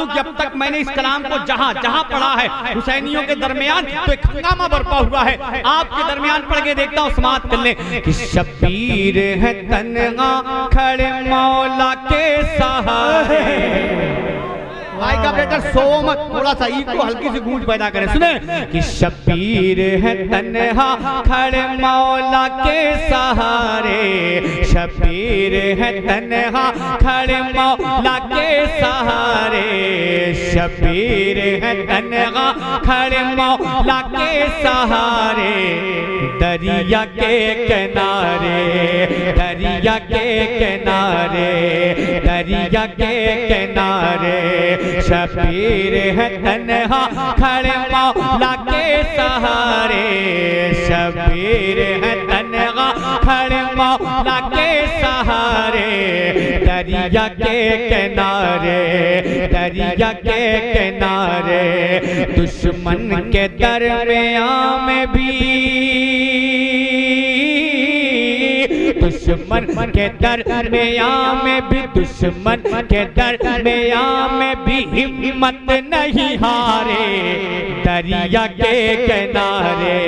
कि अब तक मैंने इस कलाम को जहां जहां पढ़ा है हुसैनियों के दरमियान तो एक हंगामा बरपा हुआ है। आपके दरमियान पढ़ के देखता हूं, समाप्त कर ले कि शबीर है तन्हा खड़े मौला के सहारे। भाई का बेटा सो मत, थोड़ा सा ईद को हल्की सी गूंज पैदा करे। सुने कि शबीर है तन्हा खड़े मौला के सहारे, शबीर है तन्हा खड़े मौला के सहारे, शबीर है तन्हा खड़े मौला के सहारे। दरिया के किनारे, दरिया के किनारे, दरिया के किनारे, शबीर है तन्हा खड़े मौला के सहारे, शबीर है तन्हा खड़े मौला के सहारे। दरिया के किनारे, दरिया के किनारे, दुश्मन के दरमियान में भी, दुश्मन के दरमियान में भी, दुश्मन के दरमियान में भी हिम्मत नहीं हारे। दरिया के किनारे,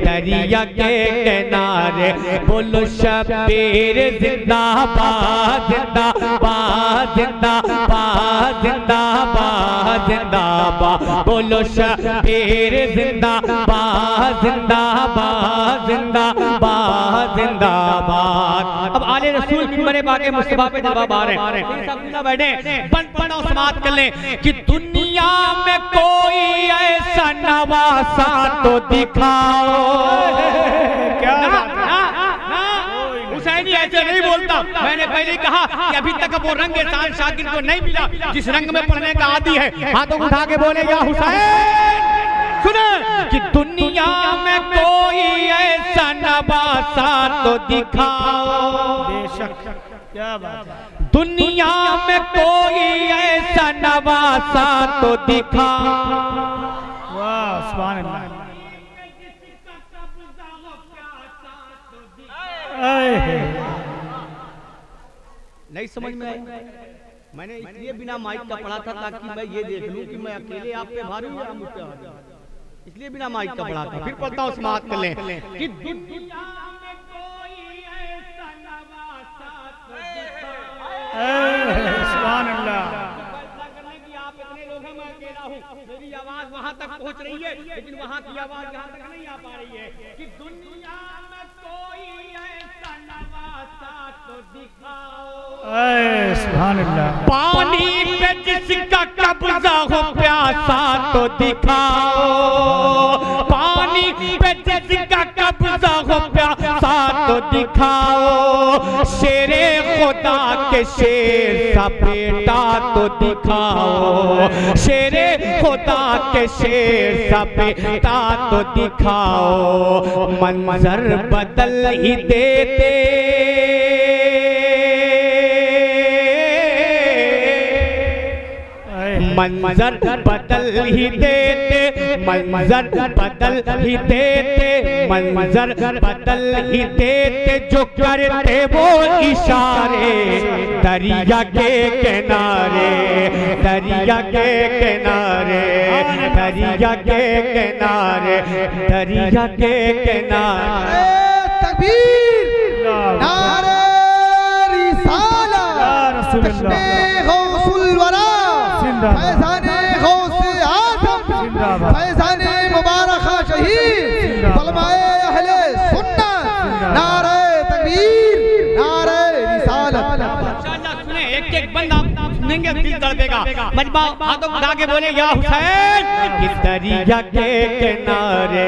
दरिया के किनारे, बोलो शबीर जिंदाबाद जिंदाबाद जिंदाबाद जिंदाबाद जिंदाबाद, बोलो शबीर जिंदाबाद जिंदाबाद जिंदाबाद जिंदाबाद। अब आले रसूल मिंबर बाके मुस्तफा पे जवाब आ रहे हैं, सब ना बैठे बंद पढ़ो समाप्त कर ले कि दुनिया में कोई ऐसा नवासा तो दिखाओ। क्या हुसैनी ऐसे नहीं बोलता। मैंने पहले कहा कि अभी तक वो रंग एहसान शाकिर को नहीं मिला जिस रंग में पढ़ने का आदी है। हाथों उठा के बोले या हुसैन। सुने कि दुनिया में कोई ऐसा नवासा तो दिखाओ। बेशक, क्या बात है। दुनिया में कोई ऐसा नवासा तो दिखाओ। वाह सुभान अल्लाह। नहीं समझ में आई। मैंने इसलिए बिना माइक का पढ़ा था ताकि मैं ये देख लूं कि मैं अकेले आप पे भारी हूं या मुझ पे भारी हूं, इसलिए बिना माइक का पढ़ा था। फिर पढ़ता हूं समाप्त कर लें कि दुनिया में कोई ऐसा नवासा तो दिखाओ। सुभान अल्लाह। फैसला करने की आप इतने लोग हैं, मैं अकेला हूं, मेरी आवाज वहां तक पहुंच रही है लेकिन वहां की आवाज यहां तक नहीं आ पा रही है कि दुनिया में कोई ऐसा नवासा तो दिखाओ। सुभान अल्लाह। पानी पे जिसका कब्जा हो प्यासा तो दिखाओ, पानी पे जिसका कब्जा हो प्यासा तो दिखाओ। शेरे खुदा के शेर सा बेटा तो दिखाओ, शेरे खुदा के शेर सा बेटा तो दिखाओ। मंजर बदल ही देते, मंजर बदल ही देते, मंजर बदल ही देते, मंजर बदल ही देते जो करते वो इशारे। दरिया के किनारे, दरिया के किनारे, दरिया के किनारे, दरिया के किनारे। तकबीर, नारे रिसालत, तस्बीह गौसुल वरा, फैज़ाने गौसे आज़म, फैज़ाने मुबारक शहीद, फलमाए अहले सुन्नत। नारे तकबीर, नारे रिसालत। इंशाअल्लाह सुने एक एक बंद आप सुनेंगे दिल धड़केगा। मजमा हाथों उठा के बोले या हुसैन कि दरिया के किनारे,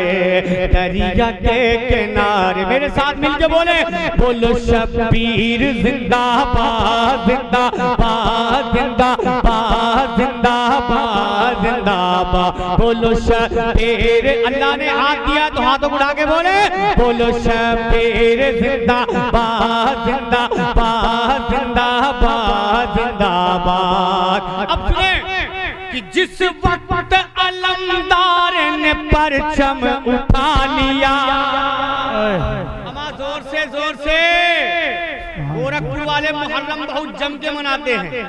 दरिया के किनारे। मेरे साथ मिलके बोले, बोलो शबीर जिंदाबाद जिंदाबाद जिंदाबाद जिंदाबाद जिंदाबाद, बोलो शबीर। अल्लाह ने हाथ दिया तो हाथों उठा के बोले, बोलो शबीर जिंदाबाद जिंदाबाद जिंदाबाद जिंदाबाद। अब सुने कि जिस वक्त अलमदार ने परचम उठा लिया, जोर से गोरखपुर वाले मुहर्रम बहुत जम के मनाते हैं।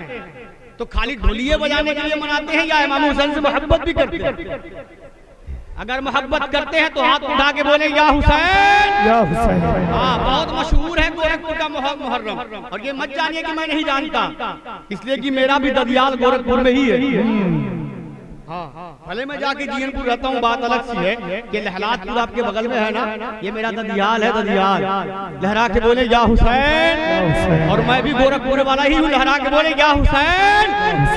तो खाली ढोलिये बजाने के लिए मनाते हैं या इमाम हुसैन से मोहब्बत भी करते हैं? अगर मोहब्बत करते हैं तो हाथ उठा के बोले या हुसैन, या हुसैन। हाँ, बहुत मशहूर है गोरखपुर का मुहर्रम। और ये मत जानिए कि मैं नहीं जानता, इसलिए कि मेरा भी ददियाल गोरखपुर में ही है। भले मैं जाके जीनपुर रहता हूँ, बात अलग सी है कि लहलातपुर आपके बगल में है ना, ये मेरा ददियाल है। ददियाल लहरा के बोले या हुसैन, और मैं भी गोरखपुर वाला ही हूँ, लहरा के बोले या हुसैन।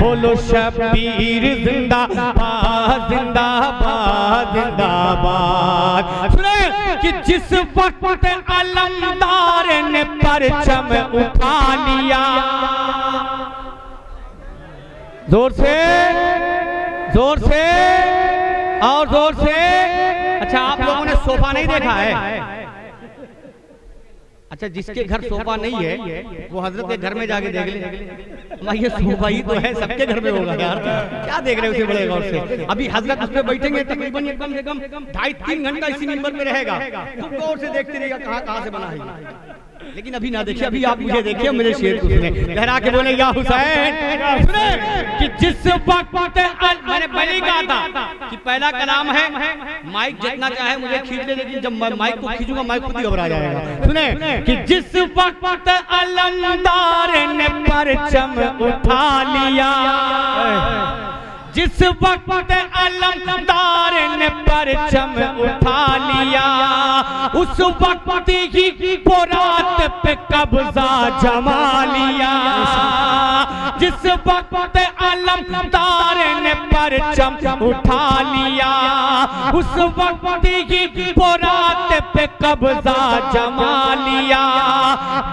बोलो शब्बीर जिंदाबाद जिंदाबाद जिंदाबाद। सुने कि जिस वक्त अलमदार ने परचम उठा लिया, जोर से जोर से और जोर से। अच्छा, आप लोगों ने सोफा नहीं देखा है? अच्छा, जिसके घर सोफा नहीं है वो हजरत के घर में जाके देख ले, ये सोफा ही तो है, सबके घर में होगा यार, क्या देख रहे हो उसे बड़े गौर से। अभी हजरत उस पे बैठेंगे तकरीबन कम से कम 2.5-3 घंटा इसी मिंबर में रहेगा, खूब गौर से देखते रहेगा कहाँ से बना है। लेकिन अभी ना देखिए, अभी आप मुझे देखिए, मेरे शेर को सुने, लहरा के बोले या हुसैन। सुने कि जिस वक्त मैंने पहले ही कहा था कि पहला कलाम है, माइक जितना चाहे मुझे खींच ले, लेकिन जब माइक को खींचूंगा माइक खुद ही घबरा जाएगा। सुने कि जिस वक्त अलमदार ने परचम उठा लिया, जिस वक्त अलमदार ने परचम उठा लिया, उस वक्त ही रात पे कब्जा जमा लिया। जिस वक्त अलमदार ने परचम उठा लिया, उस वक्त ही रात पे कब्जा जमा लिया।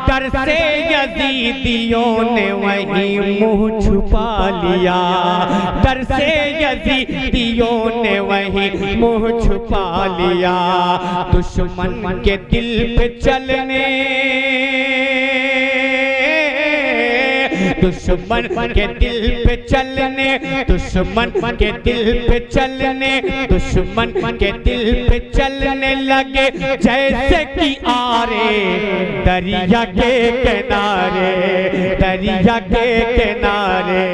डर से यजीदियों ने वहीं मुंह छुपा लिया, डर से यजीदियों ने वहीं मुंह छुपा लिया। दुश्मन के दिल पे चलने, दुश्मन के दिल पे चलने, दुश्मन के दिल पे चलने, दुश्मन के दिल पे चलने लगे जैसे कि आरे दरिया के किनारे, दरिया के किनारे,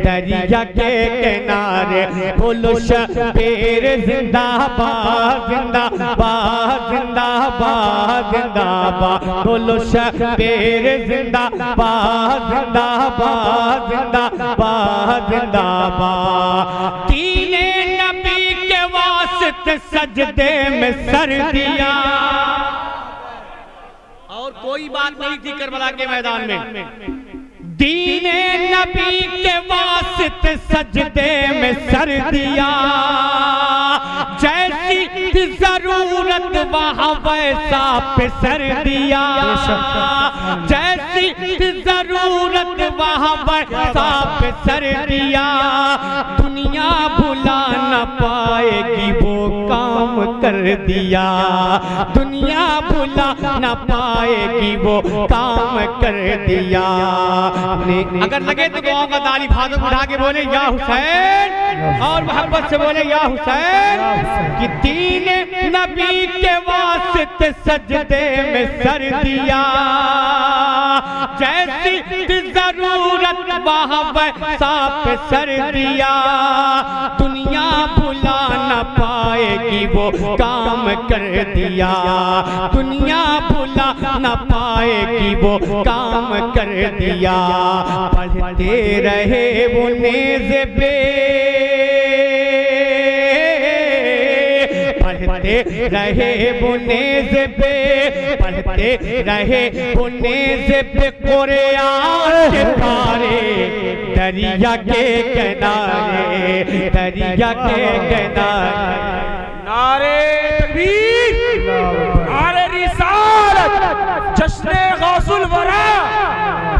दरिया के किनारे। बोलो शब्बीर जिंदाबाद जिंदाबाद जिंदाबाद जिंदाबाद। बोलो शब्बीर जिंदाबाद जिंदाबाद जिंदाबाद जिंदाबाद। दीने नबी के वास्ते सजदे में सर दिया, और कोई बात नहीं थी करबला के मैदान में। दीने नबी के वास्ते सजदे में सर दिया, जैसी जरूरत वहाँ वैसा पे सर दिया, जैसी जरूरत वहाँ वैसा पे सर दिया। दुनिया भुला न पाएगी वो काम कर दिया, दुनिया भुला न पाएगी वो काम कर दिया। अगर लगे तो गाँव का ताली फादक उठा के बोले या हुसैन, और मोहब्बत से बोले या हुसैन। कि दीन नबी के वास्ते सजदे में सर दिया, जैसी जरूरत वहाँ वैसा पे सर दिया। दुनिया भुला न पाएगी वो काम कर दिया, दुनिया भुला न पाएगी वो काम कर दिया। पढ़ते रहे वो नेज़े पे, पढ़ते रहे वो नेज़े पे, पढ़ते रहे वो नेज़े पे कुरान के पारे, दरिया के किनारे, दरिया के किनारे। नारे तकबीर, नारे रिसालत, जश्ने गौसुल वरा,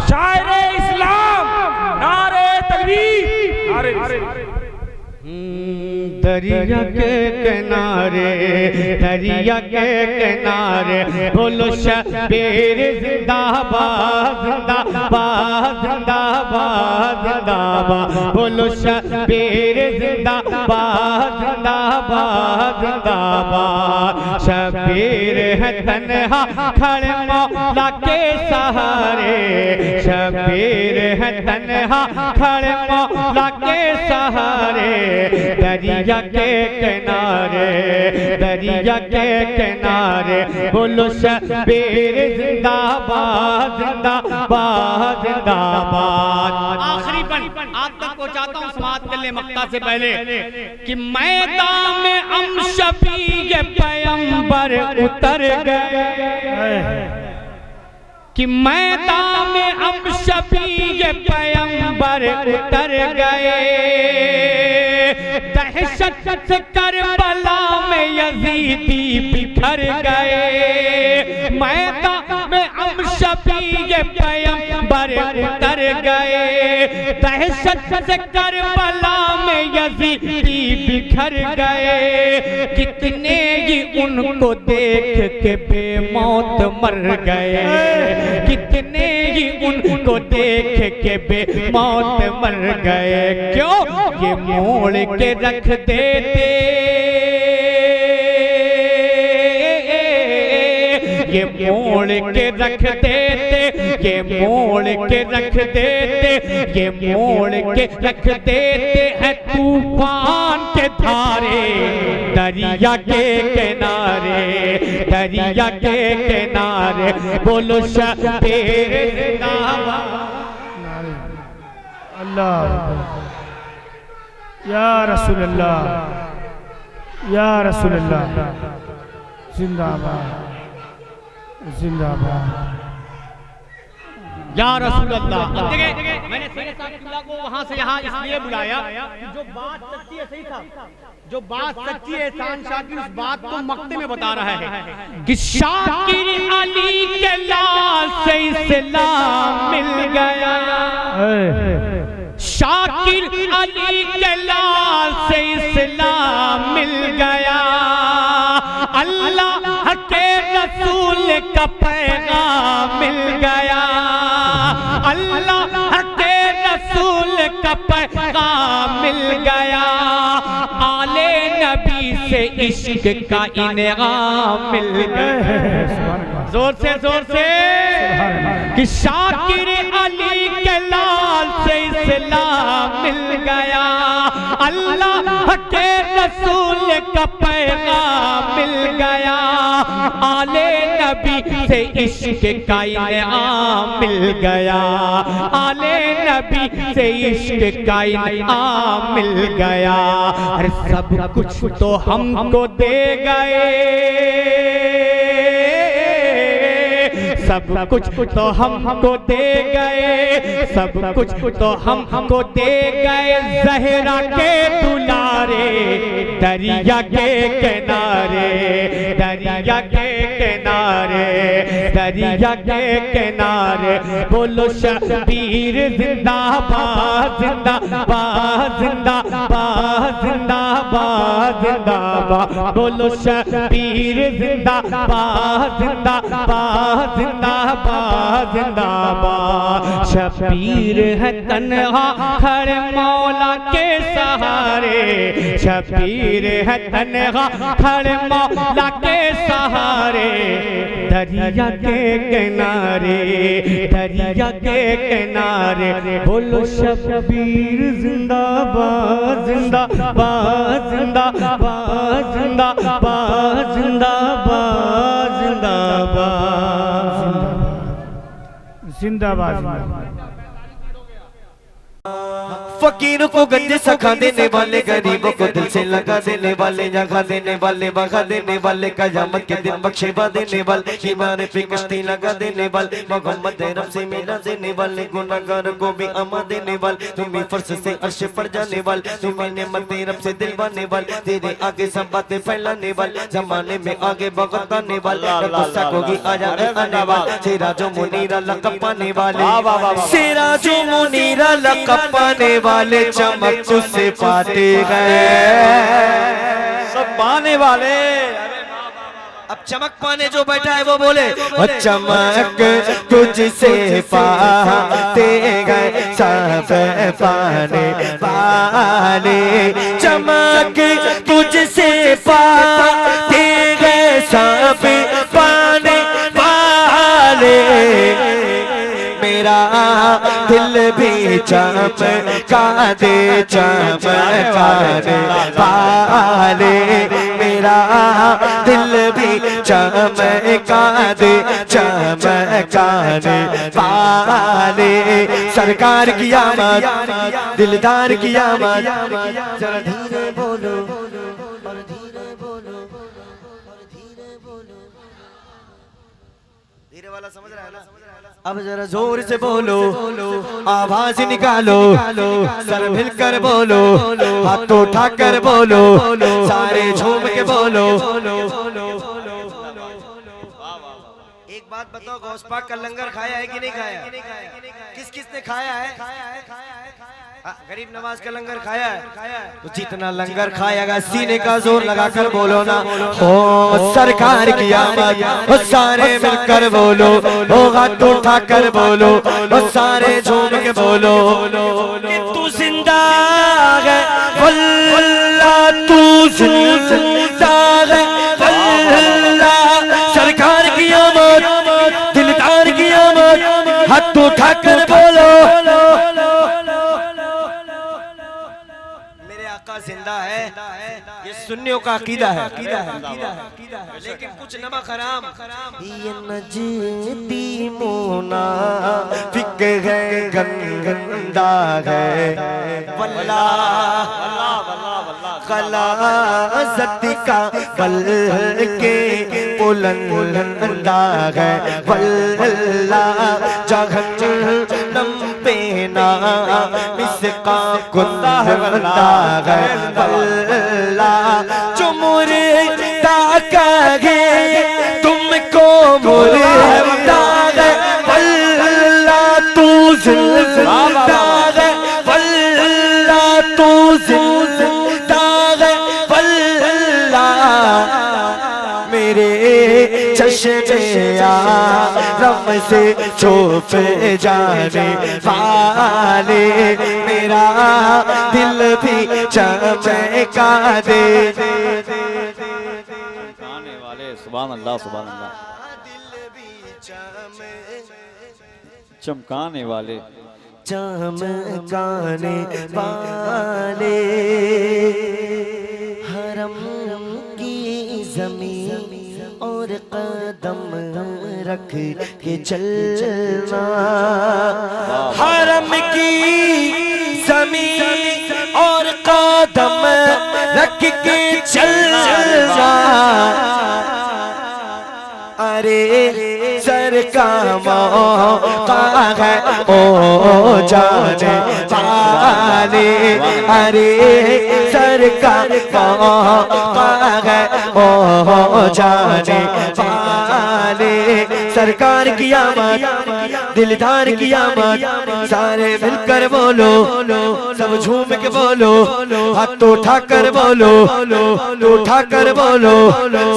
शायरे इस्लाम, नारे तकबीर, नारे। दरिया के किनारे, दरिया के किनारे बोलो शब्बीर जिंदाबाद जिंदाबाद जिंदाबाद जिंदाबाद, बोलो शब्बीर जिंदाबाद जिंदाबाद जिंदाबाद। शब्बीर है तन्हा खड़े मौला के सहारे, शब्बीर है तन्हा खड़े मौला के सहारे, दरिया के किनारे, दरिया के किनारे बोलो शब्बीर जिंदाबाद जिंदाबाद जिंदाबाद। आखिरी बन आज तक पहुंचाता हूं समाप्त कर ले मक्ता से पहले कि मैदान में हम शफीए पैगंबर उतर गए, कि मैदान में हम शफीए पैगंबर उतर गए, दहशत से करबला में यजीदी बिखर गए, मैदान में हम शफीए पैगंबर उतर गए, दहशत से करबला में यजीदी बिखर गए, कितने ही उनको देख के बेमौत मर गए, कितने ही उनको देख के बेमौत मर गए। क्यों? ये मोड़ के रख देते, ये मोड़ के रख देते, ये मोड़ के रख देते, ये मोड़ के रख देते हैं तूफान के धारे, दरिया के किनारे, दरिया के किनारे बोलो शब्बीर जिंदाबाद। अल्लाह या रसूल अल्लाह, या रसूल अल्लाह, जिंदाबाद जिंदाबाद या रसूल अल्लाह। अब देखिए मैंने शेर साहब किबला को वहां से यहाँ इसलिए बुलाया कि जो बात सच्ची है, सही था, जो बात सच्ची है एहसान शाकिर उस बात को मक्ते में बता रहा है कि शाकिर अली के लाल से इस्लाम मिल गया, शाकिर अली के लाल से इस्लाम मिल गया, अल्लाह के रसूल का पैगाम मिल गया, अल्लाह के रसूल का पैगाम मिल गया, आले नबी से इश्क का इनाम मिल गया। जोर से कि शाकिर अली के लाल से इस्लाम मिल गया, अल्लाह के रसूल का पैगाम मिल गया, आले नबी से इश्क का इनाम मिल गया, आले नबी से इश्क का इनाम मिल गया। अरे सब कुछ तो हमको दे गए, सब कुछ तो हमको दे गए, सब कुछ तो हमको दे गए, ज़हरा के दुलारे, दरिया के किनारे, दरिया के किनारे, दरिया के किनारे बोलो शब्बीर जिंदाबाद जिंदाबाद जिंदाबाद जिंदाबाद जिंदाबाद, बोलो शब्बीर जिंदाबाद जिंदाबाद जिंदाबाद जिंदाबाद। शब्बीर है तन्हा खड़े मौला के सहारे, शब्बीर है तन्हा खड़े मौला के सहारे, दरिया के किनारे, दरिया के किनारे बोलो शब्बीर जिंदाबाद जिंदाबाद जिंदाबाद जिंदाबाद जिंदाबाद जिंदाबाद जिंदाबाद। फकीरों को गंज सखा देने वाले, गरीबों को दिल से लगा देने वाले, जगा देने वाले, बगा देने वाले, कयामत के दिन बख्शेबा देने वाले, ईमान पे कश्ती लगा देने वाले, मोहम्मद रब से मिला देने वाले, गुनाहगार को भी अमा देने वाले, तुम्हें फर्श से अर्श पर जाने वाले, तुम्हें नेमत रब से दिलवाने वाले, तेरे आगे सब बातें फैलाने वाले, जमाने में आगे भगताने वाले, गुस्सा को भी आजा आने वाले, सिराजो मुनीरा लक़ब पाने वाले, सिराजो मुनीरा लक़ब पाने वाले, वाले चमक से पाते गए, सब पाने वाले। अब चमक पाने जो बैठा है वो बोले, और चमक तुझसे पाते गए सब पाने वाले, चमक तुझसे पाते गए सब पाने वाले, मेरा दिल भी चमका दे चमकाने वाले, मेरा दिल भी चमका दे चमकाने वाले, सरकार की आमद दिलदार की आमद, जरा धीरे बोलो और धीरे बोलो और धीरे बोलो, धीरे वाला समझ रहा है ना? अब जरा जोर से बोलो, आवाज निकालो, सर मिलकर बोलो, हाथ उठाकर बोलो, सारे झूम के बोलो। एक बात बताओ, गौस पाक का लंगर खाया है कि नहीं खाया? किस किस ने खाया है? गरीब नवाज का लंगर खाया है? तो जितना लंगर खाएगा सीने का जोर लगाकर बोलो ना, ओ सरकार की आमद, ओ सारे मिलकर बोलो, ओ हाथ उठाकर बोलो, ओ सारे झूम के बोलो कि तू जिंदा है वल्लाह, तू जिंदा है वल्लाह, सरकार की आमद दिलदार की आमद, हाथ उठाकर बोलो जिंदा है। ये सुन्नियों का अकीदा है, लेकिन कुछ नमक हराम, ये नजदी मोना फिक है गंदा है वल्लाह, खलासत का बल के बुलंदा है वल्लाह, जहन्नम पे ना इसका कुंदा है वल्लाह, जो मुर्दा कहे तुमको मुर्दा है वल्लाह, तू जिंदा है वल्लाह, तू जिंदा है वल्लाह, मेरे चश्मे आरम से छुप जाने वाले, मेरा दिल भी चमका दे, चमकाने वाले, सुभान अल्लाह सुभान अल्लाह, दिल भी चमकाने वाले, चमकाने वाले, हरम की जमीन और कदम रख के चलना, हरम की जमीन और कदम रख के चलना, अरे सर का मौका है ओ जाने वाले, अरे सर का मौका है ओ जाने वाले, सरकार की आमद दिलदार की आमद, सारे मिलकर बोलो, सब झूम के बोलो, हाथ उठाकर बोलो, उठाकर बोलो,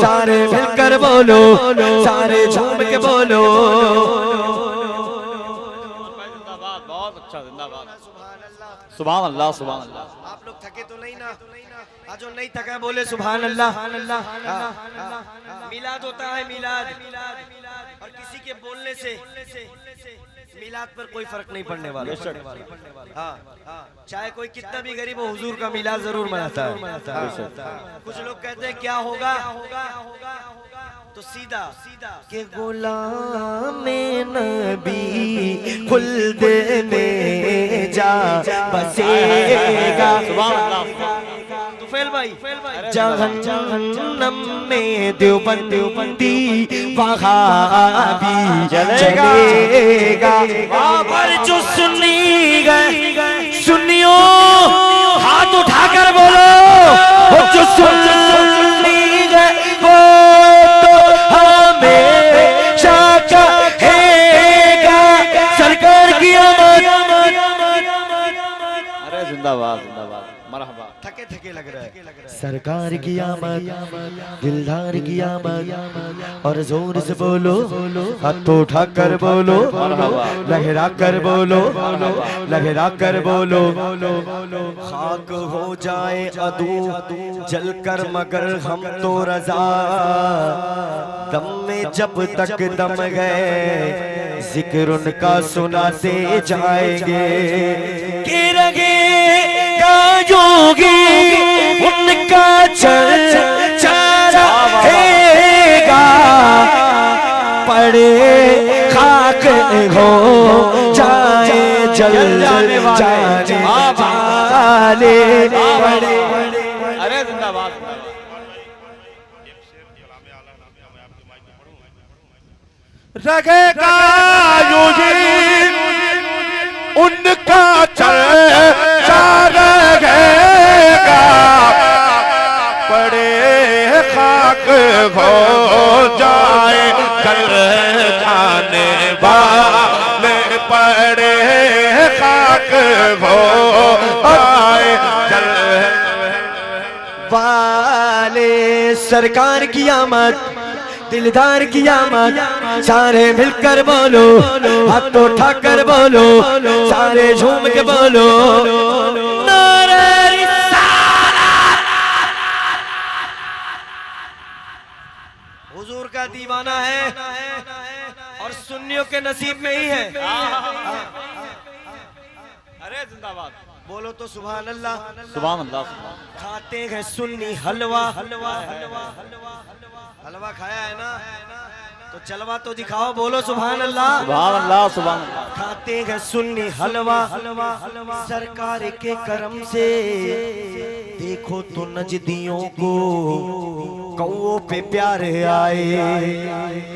सारे मिलकर बोलो, सारे झूम के बोलो, बहुत अच्छा, जिंदाबाद, सुभान अल्लाह सुभान अल्लाह। आप लोग थके तो नहीं ना? आज जो नहीं थका बोले सुभान अल्लाह। मिलाद होता है, मिलाद, और किसी के बोलने से मिलाद पर कोई फर्क नहीं पड़ने वाला। हाँ, चाहे कोई कितना भी गरीब हो, हुजूर का मिलाद जरूर मनाता है। कुछ लोग कहते हैं क्या होगा, तो सीधा के गुलाम नबी खुल्द में जा बसेगा, तुफैल भाई जहन्नम में देवबंदी वहाबी चलेगा, पर जो सुन्नी गए सुन्नियों हाथ उठाकर बोलो, जो सुन्नी गए वो तो हमेशा कहेगा सरकार की आमद। मरहबा। थके थके लग रहा है। सरकार की आमद, दिलदार की आमद, और जोर से बोलो, हाथ उठा कर बोलो, लहरा कर बोलो, लहरा कर बोलो। खाक हो जाए अदू जल कर मगर हम तो रजा, दम में जब तक दम गए जिक्र उनका सुनाते जाएंगे। कि रहेगा योगी उनका चर्चा रहेगा, पड़े खाक हो जाए जल जाने वाले, अरे जिंदाबाद। रहेगा योगी उनका चर्चा रहेगा, पड़े खाक हो जाए कल खाने वाले, पड़े खाक हो जाए कल वाले। सरकार की आमद, दिलदार की आमद, सारे मिलकर बोलो, हाथ उठा कर बोलो, सारे झूम के बोलो, नारे रिसालत। हुजूर का दीवाना है और सुन्नियों के नसीब में ही है। अरे जिंदाबाद। बोलो तो सुभान अल्लाह। सुभान अल्लाह। खाते हैं सुन्नी हलवा, हलवा खाया है ना, तो चलवा तो दिखाओ, बोलो सुभान अल्लाह। सुभान अल्लाह। सुभान अल्लाह। खाते हैं सुन्नी हलवा, सरकार के करम से देखो तो नजदियों को कौओं पे प्यार आए,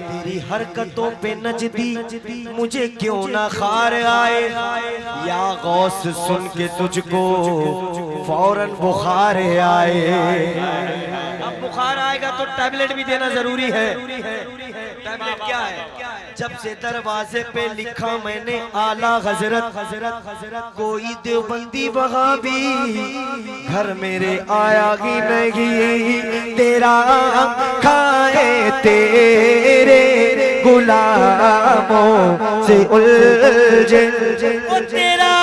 तेरी हरकतों पे नजदी मुझे क्यों ना खार आए, या गौस सुन के तुझको फौरन बुखार आए। अब बुखार आएगा तो टैबलेट भी देना जरूरी है। टैबलेट क्या है? जब से दरवाजे पे लिखा मैंने आला हजरत, कोई देवबंदी वहाबी घर मेरे आया ही नहीं, तेरा खाए तेरे गुलामों से उलझे, वो तेरा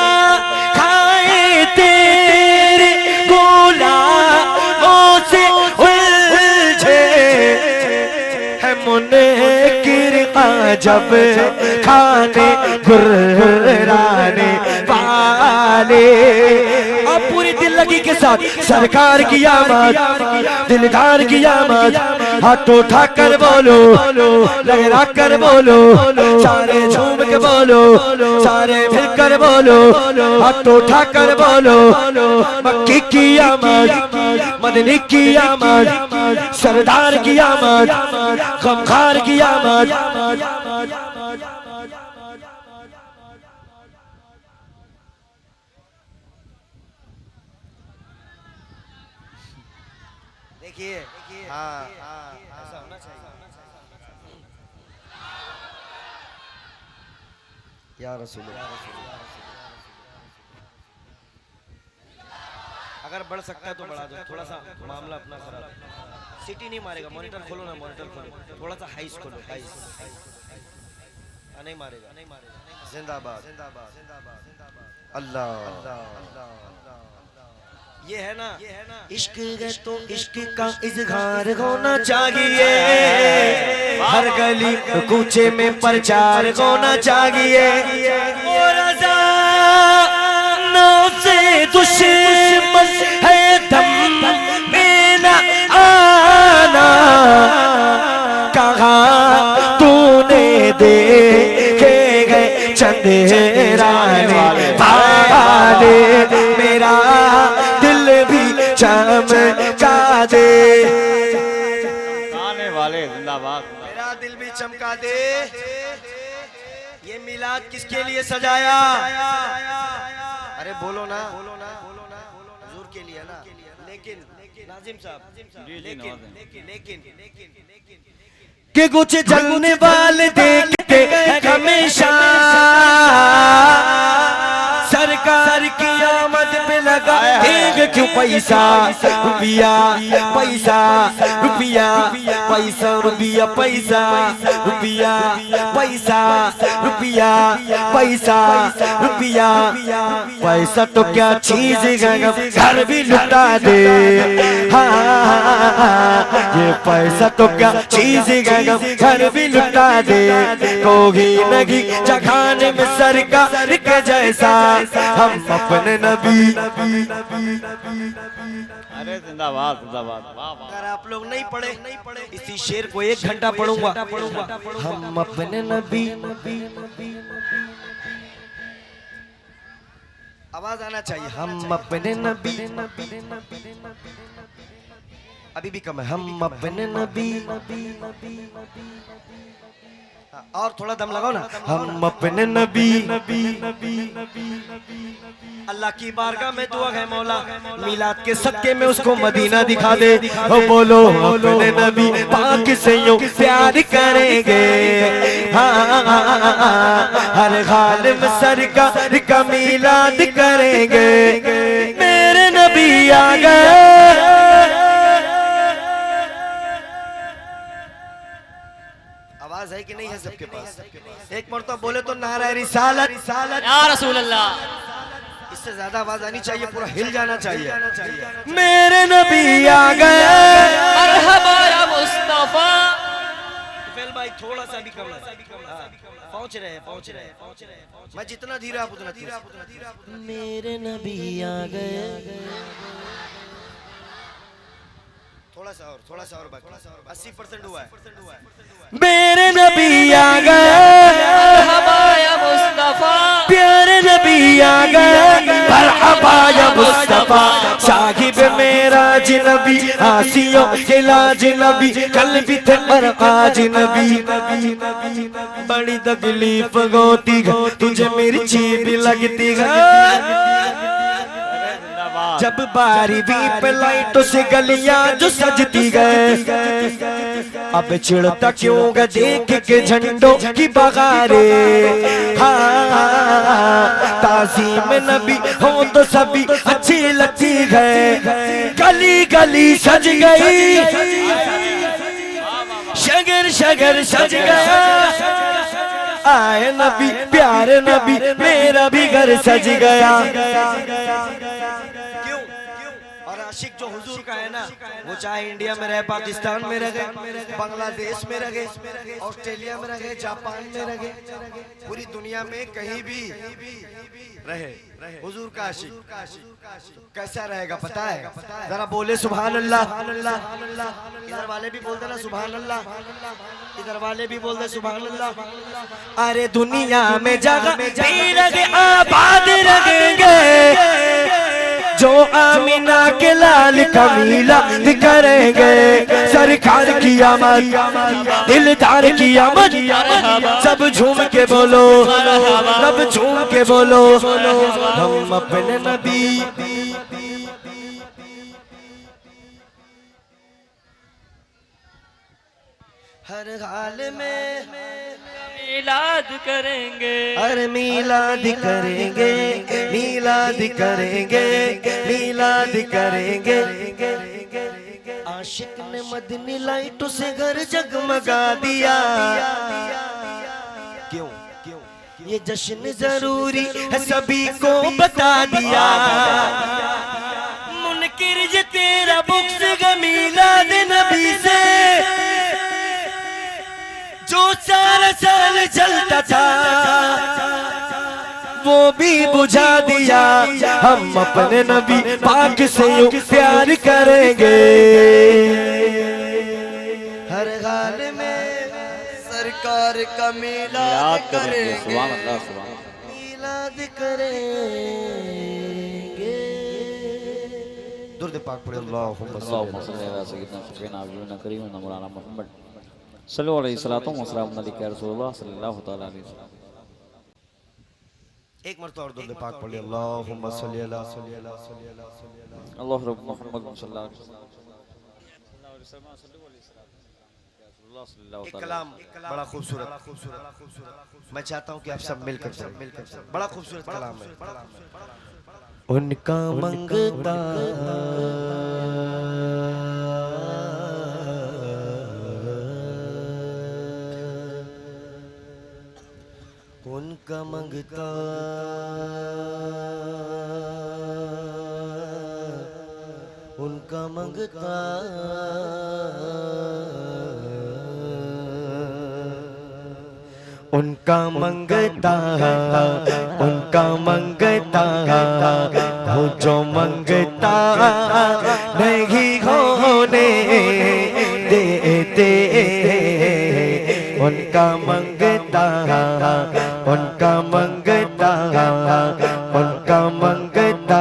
खाए तेरे गुलामों से उलझे है मुनकिर जब खाने गुर्राने वाले। अब पूरी दिल लगी के साथ सरकार की आमद, दिलदार की आमद, हाथ उठा कर बोलो, लहरा कर बोलो, सारे झूम के बोलो, सारे मिलकर बोलो, हाथ उठा कर बोलो। मक्की की आमद, मदनी की आमद, सरदार की आमद, गमखार की आमद। देखिए हाँ, ऐसा होना चाहिए। या रसूल अगर बढ़ सकता है तो बढ़ा दो, थोड़ा सा मामला अपना खराब है। सिटी नहीं मारेगा, मॉनिटर खोलो ना, मॉनिटर खोलो, थोड़ा सा हाइस खोलो, हाइस नहीं मारेगा, नहीं मारेगा। जिंदाबाद जिंदाबाद जिंदाबाद अल्लाह। ये है ना इश्क है तो इश्क का इजहार होना चाहिए, हर गली कूचे में प्रचार होना चाहिए। और से दुश्मन है दम में न आना, कहा तूने देखे गए चंदेराने वाले, मेरा दिल भी चमका दे, गाने वाले जिंदाबाद। मेरा दिल भी चमका दे। ये मिलाद किसके लिए सजाया? अरे बोलो ना, हुजूर के लिए ना। लेकिन नाजिम साहब, लेकिन कि कुछ जलने वाले देखते हमेशा सरकार की आमद पे लगा देंगे क्यों पैसा रुपया पैसा रुपया पैसा रुपया पैसा रुपया पैसा रुपया पैसा रुपया पैसा तो क्या चीज है घर भी लुटा दे हाँ ये पैसा तो क्या चीज है घर भी लुटा दे कोई नहीं जखाने में सरकार के जैसा हम अपने नबी। अरे जिंदाबाद जिंदाबाद। अगर आप लोग नहीं पढ़े इसी शेर को 1 घंटा पढ़ूंगा। हम अपने नबी आवाज आना चाहिए। हम अपने नबी अभी भी कम है। हम अपने नबी और थोड़ा दम लगाओ ना। हम अपने नबी अल्लाह की बारगाह में दुआ है मौला मिलाद के सदके में उसको मदीना दिखा दे। ओ बोलो अपने नबी पाक से यूं प्यार करेंगे हाँ हर हाल में सरकार का मिलाद करेंगे। मेरे नबी आ गए आवाज है कि नहीं है सबके पास? एक मरतबा बोले तो नारा रिसालत या रसूल अल्लाह। इससे ज्यादा आवाज आनी चाहिए पूरा हिल जाना चाहिए। मेरे नबी आ गए मरहबा या मुस्तफा। फेल भाई थोड़ा सा भी कम है। पहुंच रहे हैं मैं जितना धीरे आप उतना धीरे। मेरे नबी आ गए थोड़ा सा और बाकी 80% हुआ है। मेरे नबी आ गए मरहबा या मुस्तफा प्यारे नबी आ गए मरहबा या मुस्तफा साहिब मेरा जिनबी आसियों के लाज नबी कल भी थे पर आज नबी। बड़ी तकलीफ होती है तुझे मिर्ची भी लगती है जब बारी भी पे लाइटों से गलियां जो सजती गए। अब चिढ़ता क्यों ग देख के झंडों की बगारे हाँ ताज़ीम नबी हो तो सभी अच्छी लगती है। गली गली सज गई शगर शगर सज गया आए नबी प्यारे नबी मेरा भी घर सज गया। आशिक जो हुजूर का है ना वो चाहे इंडिया में रहे पाकिस्तान में रहे बांग्लादेश में रहे ऑस्ट्रेलिया में रहे जापान में रहे पूरी दुनिया में कहीं भी रहे हुजूर का आशिक कैसा रहेगा पता है? जरा बोले सुभान अल्लाह। इधर वाले भी बोलते ना सुभान अल्लाह इधर वाले भी बोलते सुभान अल्लाह। अरे दुनिया में जगह रहे आबाद रहेंगे जो आमीना के लाल का मिलाद करेंगे। सरकार की आमद दिलदार की आमद सब झूम के बोलो सब झूम के बोलो। हम अपने नबी हर हाल में मिलाद करेंगे अरे मिलाद करेंगे मिलाद करेंगे मिलाद करेंगे। आशिक ने मदनी लाइटों से घर जगमगा दिया। क्यों ये जश्न जरूरी है सभी को बता दिया। मुनकिर ये तेरा बुक्स मिलाद नबी से जो 4 साल चलता था वो भी बुझा दिया। हम अपने नबी पाक से यूं प्यार करेंगे हर हाल में सरकार का मिलाद करेंगे मिलाद करेंगे। दुरूद पाक पढ़े अल्लाहुम्मा सल्ली अला सय्यिदना करीमना मौलाना मुहम्मद सल्लल्लाहु अलैहि वसल्लम अलैहि रसूलुल्लाह सल्लल्लाहु तआला अलैहि वसल्लम। एक मरतबा और दुरूद पाक पढ़े अल्लाहुम्मा सल्ली अला अल्लाह रब मुहम्मद सल्लल्लाहु अलैहि वसल्लम। एक कलाम बड़ा खूबसूरत मैं चाहता हूं कि आप सब मिलकर बड़ा खूबसूरत कलाम है। उनका मंगता उनका मंगता उनका मंगता उनका मंगता उनका मंगता हो जो मंगता नहीं होने देते उनका मंगता उनका मंगता उनका मंगता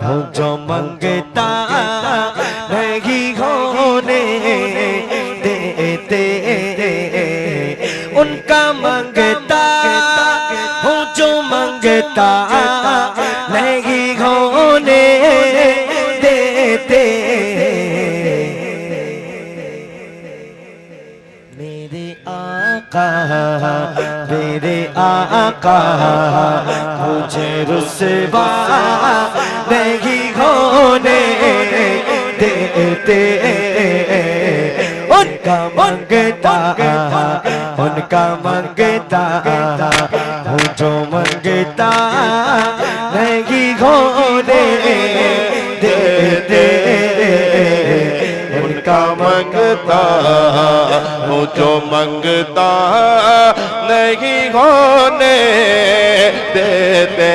हो जो मंगता नहीं होने देते उनका मंगता हो जो मंगता नहीं होने देते मेरे आका मुझे रुसवा नहीं होने देते उनका मंगता हो जो मंगता नहीं होने देते उनका मंगता हो जो मंगता नहीं होने देते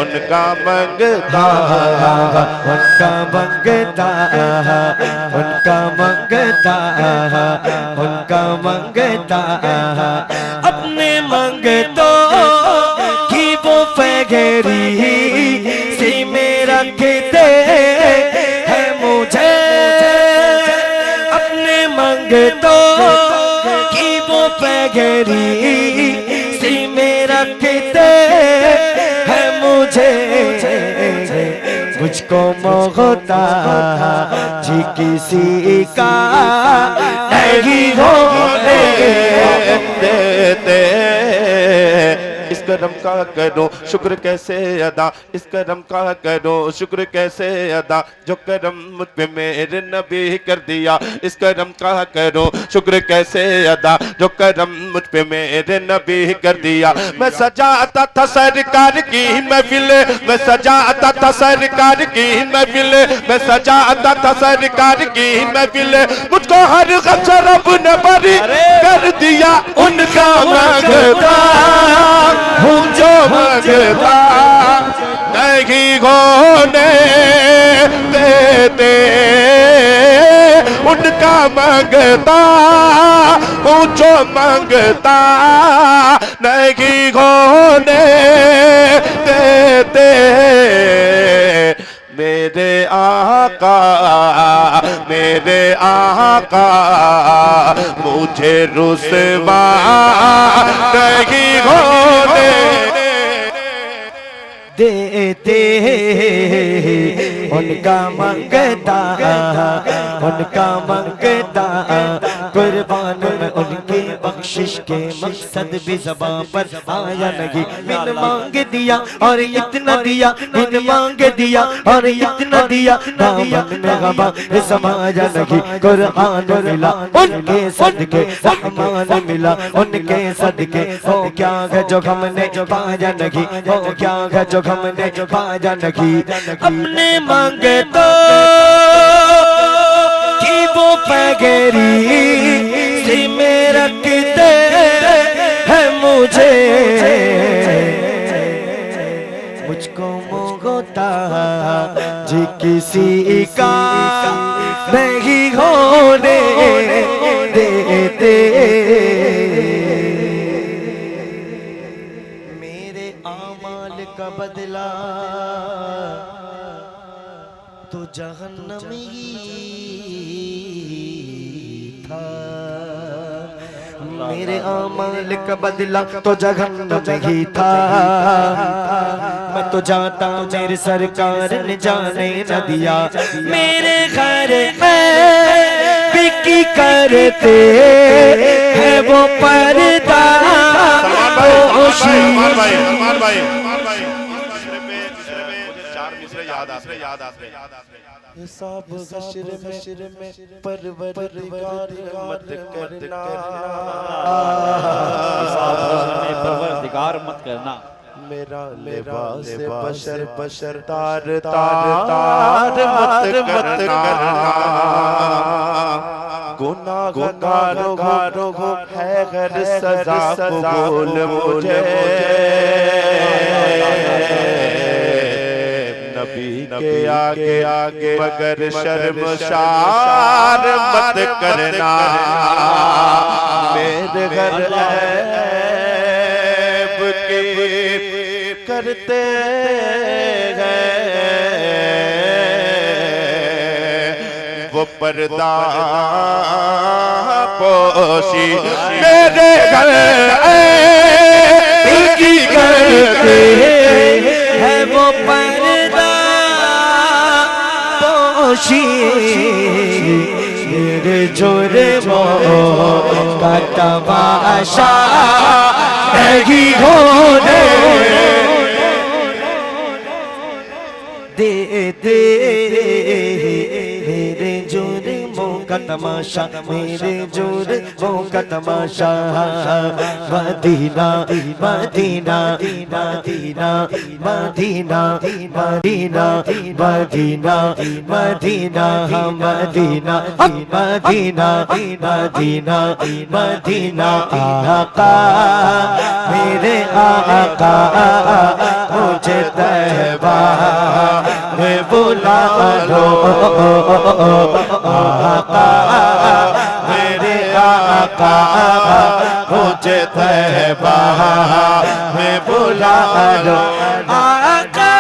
उनका मंगता उनका मंगता उनका मंगता उनका मंगता अपने मंगतों की वो फगेरी सी में रखते हैं मुझे अपने मंगतों की वो फगेरी सी में रखते हैं मुझे मुझको मोहता जी किसी का नहीं होने देते इस करम का करो शुक्र कैसे अदा इस करम का करो शुक्र कैसे अदा जो करम मुझ पे मेरे नबी कर दिया इस करम का करो शुक्र कैसे अदा जो करम मुझ पे मेरे नबी कर दिया मैं सजाता था सरकार की महफिल मैं सजाता था सरकार की महफिल मैं सजाता था सरकार की महफिल मुझको हर गम रब ने बरी कर दिया उनका मंगता हूँ जो मंगता नहीं होने देते उनका मंगता हूँ जो मंगता नहीं होने देते मेरे आका मुझे रुसवा नहीं होने देते उनका मंगता कुर्बान में उनके बख्शिश के मकसद भी ज़बान पर आया नहीं बिन मांग दिया और इतना दिया बिन मांग दिया और इतना दिया दामन में गवा समाया नहीं कुरान मिला उनके सदके रहमान मिला उनके सदके हो क्या है जो हमने पाया नहीं हो क्या है जो हमने पाया नहीं अपने मांगे तो कि वो पगेरी सी में रखते हैं मुझे मुझको मोहता जी किसी का नहीं होने देते मेरे आमाल का बदला तो जहन्नम ही था मेरे आमाल का बदला तो जहन्नम ही था मैं तो जाता मेरे सरकार ने जाने न दिया मेरे घर में बिकी करते है वो पर्दा हिसाब हश्र में परवरदिगार मत करना, परवरदिगार मत करना। मेरा लिबास बशर तार तार मत करना, गुनाहगारों को है घर सजा कबूल मुझे, नबी के आगे मगर शर्मशार मत करना, मेरे घर ऐब के करते हैं वो पर्दा पोशी, मेरे घर ऐब की करते है वो पर्दा पोशी, मेरे जुर्मों का तमाशा नहीं होने देते, मेरे जुर्मों का तमाशा, मेरे जुर्मों का तमाशा, मदीना मदीना मदीना मदीना मदीना मदीना मदीना मदीना मदीना मदीना मदीना, आका मेरे आका मुझे तैबा में बुला लो, आका मेरे आका मुझे तैबा में बुला लो, आका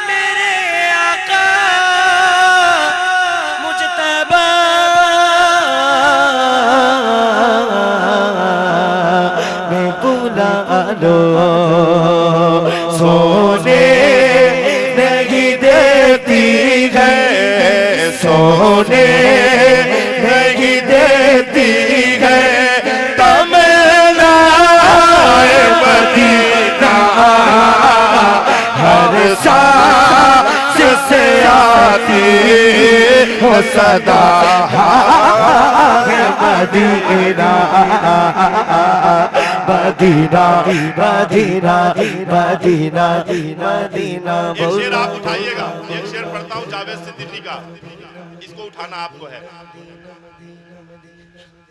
मेरे आका मुझे तैबा में बुला लो, सोने नहीं देती है, सोने नहीं देती है, तमन्नाए मदीना हर सांस से आती हो सदा, मदीना मदीना मदीना मदीना मदीना। एक शेर आप उठाइएगा, एक शेर पढ़ता हूँ जावेद सिद्दीकी का, इसको उठाना आपको है।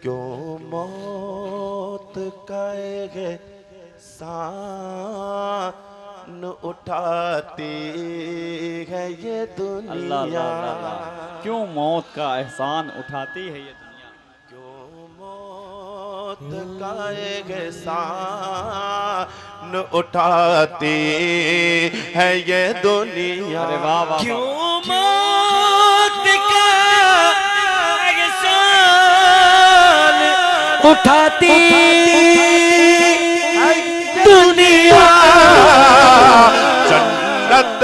क्यों मौत का एहसान उठाती है ये दुनिया, क्यों मौत का एहसान उठाती है ये दुनिया, क्यों मौत का एहसान उठाती है ये दुनिया, अरे वाह वाह, क्यों मौत का एहसान उठाती दुनिया, जन्नत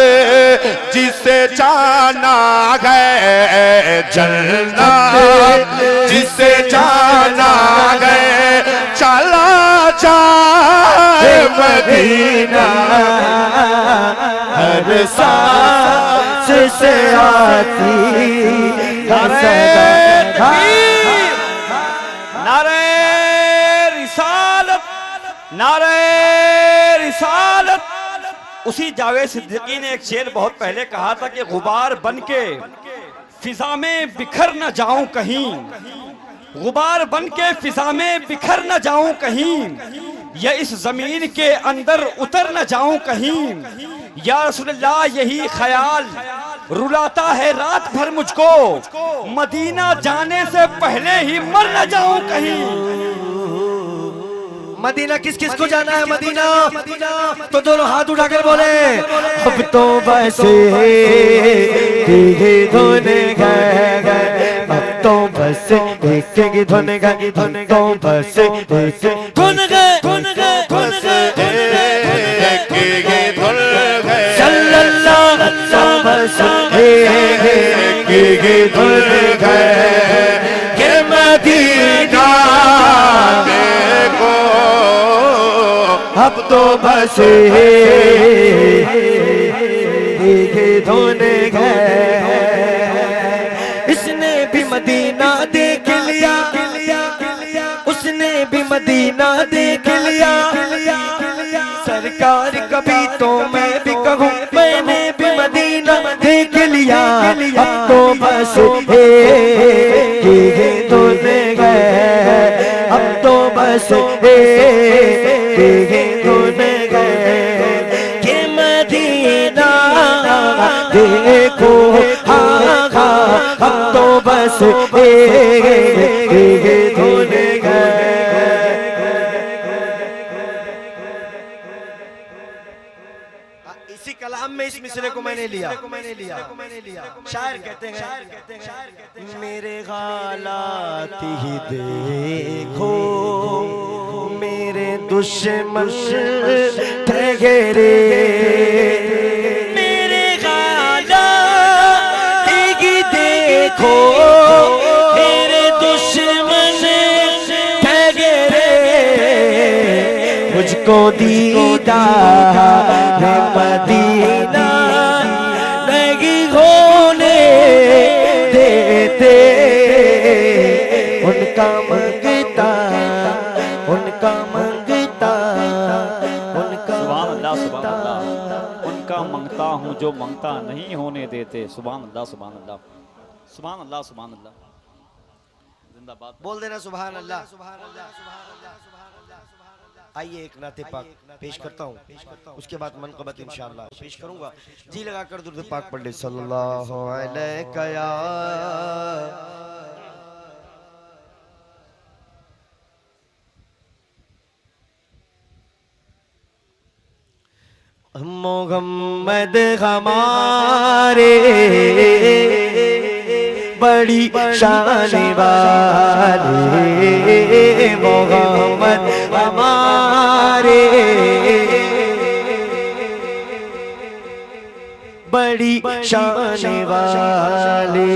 जिसे जाना है, जन्नत जिसे जाना है, चला जाए मदीना हर सांस से आती है सदा, नारे रिसालत, नारे रिसालत। उसी जावेद सिद्दीकी ने एक शेर बहुत पहले कहा था कि गुबार बनके फिजा में बिखर न जाऊं कहीं, गुबार बनके फिजा में बिखर न जाऊं कहीं, या इस जमीन के अंदर उतर न जाऊं कहीं, या रसूलल्लाह यही ख्याल रुलाता है रात भर मुझको, मदीना जाने से पहले ही मर न जाऊं कहीं। मदीना किस किस को जाना है मदीना, तो दोनों हाथ उठाकर बोले, अब तो बस धुन गए, अब तो बस एक धुन गए, धुन तो बस धुन गए, धुन गए, धुन गए, सल्लल्लाहु अलैहि वसल्लम के मदीना अब तो बस धोने गए। इसने भी मदीना देख लिया, उसने भी मदीना देख लिया। सरकार कभी तो मैं भी कहूँ मैंने भी मदीना देख लिया। अब तो बस धोने गए, अब तो बस धोने गए कि मदीना देखो। हाँ हाँ अब तो बस धोने गए। इसी कलाम में इस मिसरे को मैंने लिया। शायर कहते हैं मेरे हालात ही देखो, मेरे दुश्मन ठहरे। मेरे हालात ही देखो, मेरे दुश्मन ठहरे। मुझको दीदार मदीना नहीं होने देते। उनका मंगता, उनका मंगता, उनका सुभान अल्लाह, उनका मंगता हूँ जो मंगता नहीं होने देते। सुभान अल्लाह, सुभान अल्लाह, सुभान अल्लाह, सुभान अल्लाह। जिंदाबाद। बोल देना सुभान अल्लाह। आइए एक नाते पाक पेश करता हूँ, उसके बाद मनक़बत इंशाअल्लाह पेश करूंगा। जी लगाकर दुरूद पाक पढ़ ले। सल्लल्लाहु अलैका या मोहम्मद हमारे बड़ी शान वाले। मोहम्मद हमारे बड़ी शान वाले।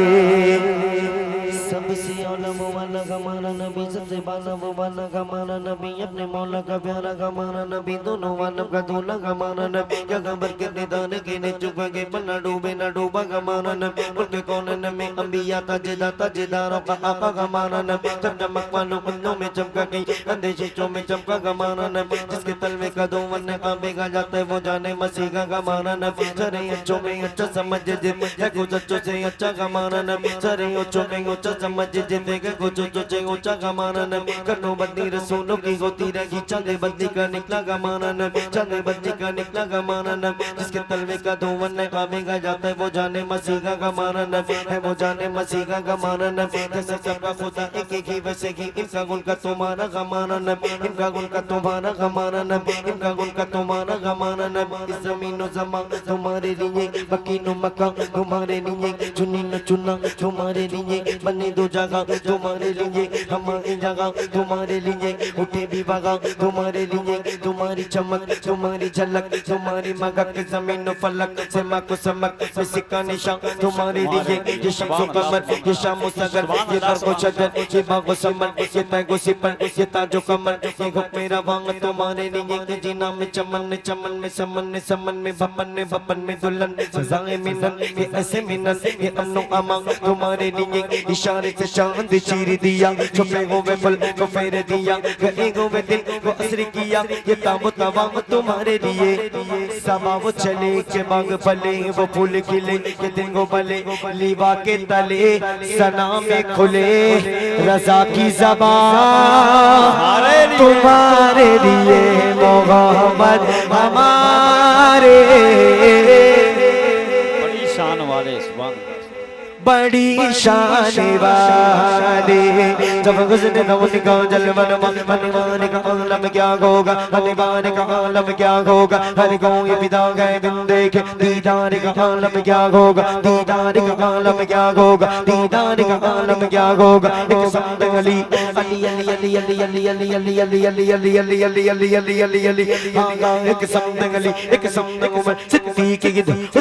सबसे औला वाला हमारा नबी, सबसे बाला वो वाला हमारा नबी। अपने मौला का प्यारा हमारा नबी, दोनों वाला का दूल्हा हमारा नबी। क्या खबर के निदान के ने चुका के बना डूबे ना डूबा हमारा नबी। उनके कौन में अंबिया ताजेदारों का आका हमारा नबी। जब चमक वालों बंदों में चमका गई, अंधे शीशों में चमका हमारा नबी। जिसके तल में कदों वन काबे का जाता है वो जाने मसीह का हमारा नबी। सारे अच्छों में अच्छा समझ जिते कुछ अच्छों से अच्छा हमारा नबी। सारे अच्छों में अच्छा समझ जिते कुछ अच्छों से ऊंचा हमारा नबी। कनो बंदी रसूलों की होती रही, चांदे बंदी का निकला हमारा नबी। चांदे बंदी का निकला हमारा नबी। जिसके तल में कदों वन काबे का जाता है वो जाने मसीह का हमारा नबी है, वो जाने मसीह का हमारा नबी। जैसे सबका खुदा एक एक ही वैसे ही इनका गुण का तुम्हारा हमारा नबी। इनका गुण का तुम्हारा हमारा नबी। इनका गुण का तुम्हारा हमारा नबी। इस ज़मीन ज़मान तुम्हारे लिए, मकीनो मकान तुम्हारे लिए, चुनी न चुना तुम्हारे लिए, बने दो जगह तुम्हारे लिए, हमारी जगह तुम्हारे लिए, उठे भी बगा तुम्हारे लिए। तुम्हारी चमक तुम्हारी झलक तुम्हारी मगक, जमीन फलक से माँ को समक में सिक्का निशान तुम्हारे लिए। ये शम्सो कमर ये शामो सगर ये दरको शजर ये बागो समन ये तैगो सिपन ये ताजो कमर ये मेरा वांग तुम्हारे लिए। ये जीना में चमन चमन में समन में समन में बपन में दुल्हन सजाए मिलन ये ऐसे मिलन ये अमनो अमांग तुम्हारे लिए। इशारे से चांद चीर दिया, छुपे हुए फल को फेर दिया, गए हुए दिल को असर किया। ये ताबो तवाम तुम्हारे लिए। समा वो चले के बाग फले वो फूल खिले के दिन को भले, लीवा के तले सना में खुले रजा की ज़बान तुम्हारे लिए। मोहम्मद हमारे बड़ी शान वाले। सुभान बड़ी शान वाले। जब गुज़रे न उनका जलवन हनुमान का आलम क्या होगा, हनुमान का आलम क्या होगा। हर गाँव ये पिता गए बिन देखे, दीदार का आलम क्या होगा, दीदार का आलम क्या होगा, दीदार का आलम क्या होगा। एक समद अली अली अली अली अली अली अली अली अली अली अली अली अली अली अली अली अली अली। हाँ एक समद अली एक समद उमर सिद्दीक़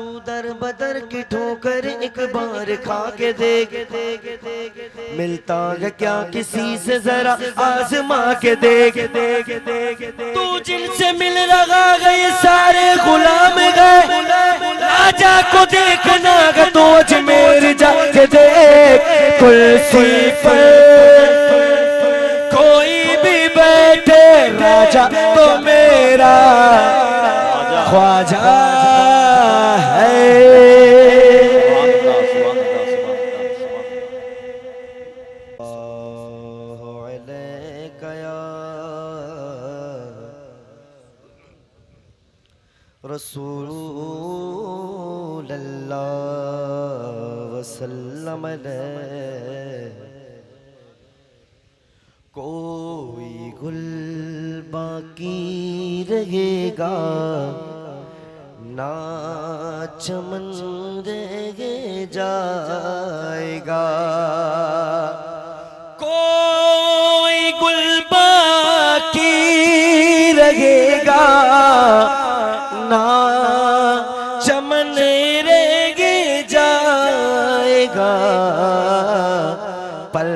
तू दर बदर की ठोकर एक बार खा के देख, मिलता है क्या किसी से जरा आजमा के देख। तू जिनसे मिल रहा है ये सारे गुलाम गए, राजा को देखना है तो अजमेर जाके देख। कुर्सी पर कोई भी बैठे राजा तो मेरा ख्वाजा है। रसूल अल्लाह वसल्लम कोई गुल बाकी रहेगा ना चमन रह जाएगा। कोई गुल बाकी रहेगा ना चमन रह जाएगा, पर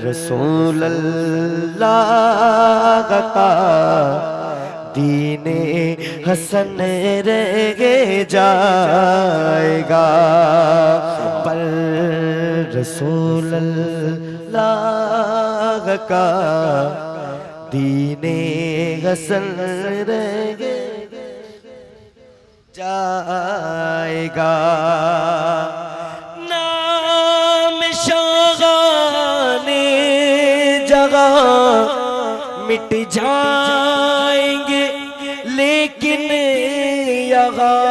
रसूल अल्लाह का दीने हसन रह जाएगा, पर रसूल अल्लाह का दीने हसन रह जाएगा। नाम शागाने जगह मिट जाएंगे लेकिन यहाँ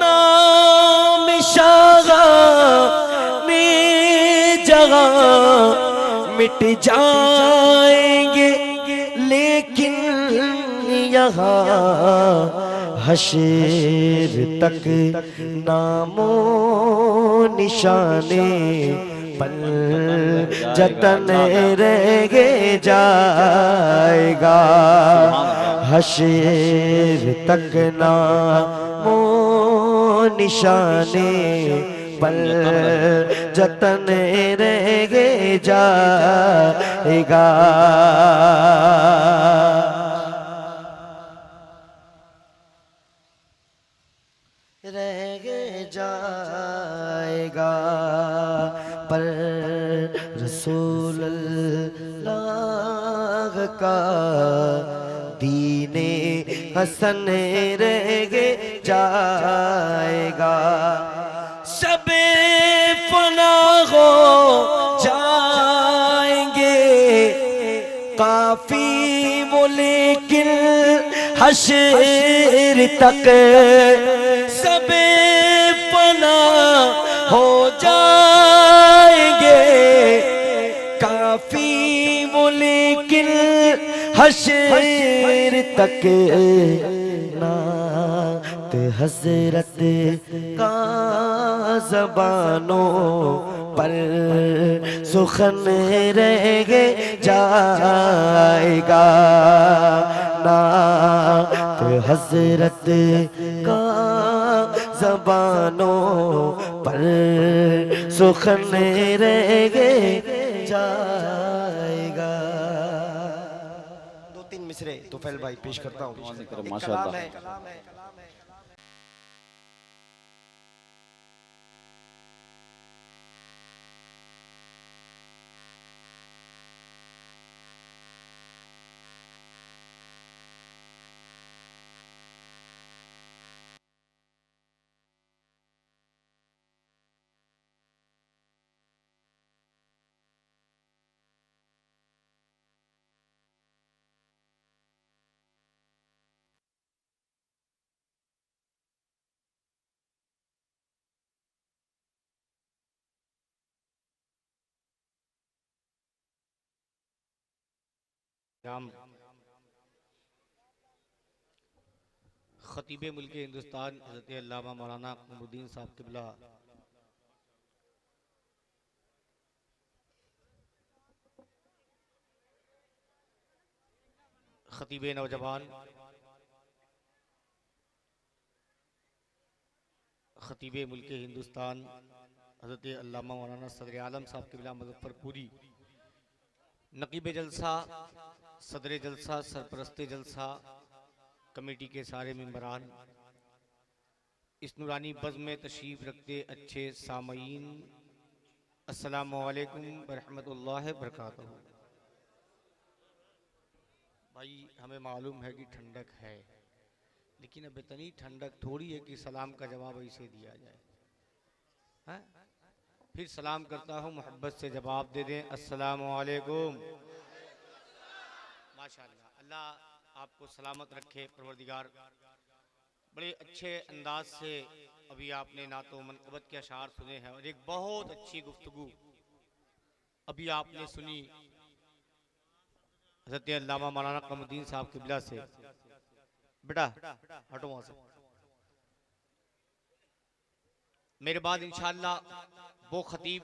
नाम शागाने जगह मिट जाएंगे लेकिन यहाँ हशर तक नामो निशाने पल जतन रह जाएगा। हशर तक नामो निशाने पल जतन रह जाएगा। रह जाएगा, पर रसूल अल्लाह का दीने हसन रह जाएगा। सब फना हो जाएंगे काफी वो लेकिन हशर तक सब फना हो जाएंगे काफी वो लेकिन हशर तक नात हजरत का ज़बानों पर सुखन रह जाएगा। नात हजरत का ज़बानों पर सुखन रह जाएगा। दो तीन मिसरे तोफैल भाई पेश करता हूँ। माशाअल्लाह। खतीब मुल्क हिंदुस्तान हज़रत अल्लामा मौलाना क़मरुद्दीन साहब क़िबला खतीब नौजवान खतीब मुल्क हिंदुस्तान हज़रत अल्लामा मौलाना सदर आलम साहब क़िबला मुज़फ़्फ़रपुरी, नकीब जलसा, सदर जलसा, सरपरस्त जलसा, कमेटी के सारे मेंबरान, इस नूरानी बज़्म में तशरीफ़ रखते अच्छे सामईन, अस्सलामु अलैकुम वरहमतुल्लाहि वबरकातुहू। भाई हमें मालूम है कि ठंडक है, लेकिन अब इतनी ठंडक थोड़ी है कि सलाम का जवाब ऐसे दिया जाए। हैं? फिर सलाम करता हूँ, मोहब्बत से जवाब दे दें, अस्सलामु अलैकुम। माशाअल्लाह, अल्लाह आपको सलामत रखे परवरदिगार। बड़े अच्छे अंदाज से अभी आपने नातो मनक़बत के अशार सुने हैं और एक बहुत अच्छी गुफ्तगू अभी आपने सुनी हज़रत अल्लामा मौलाना कमरुद्दीन साहब क़िबला से। बेटा हटो वहाँ से। मेरे बाद इंशाअल्लाह वो खतीब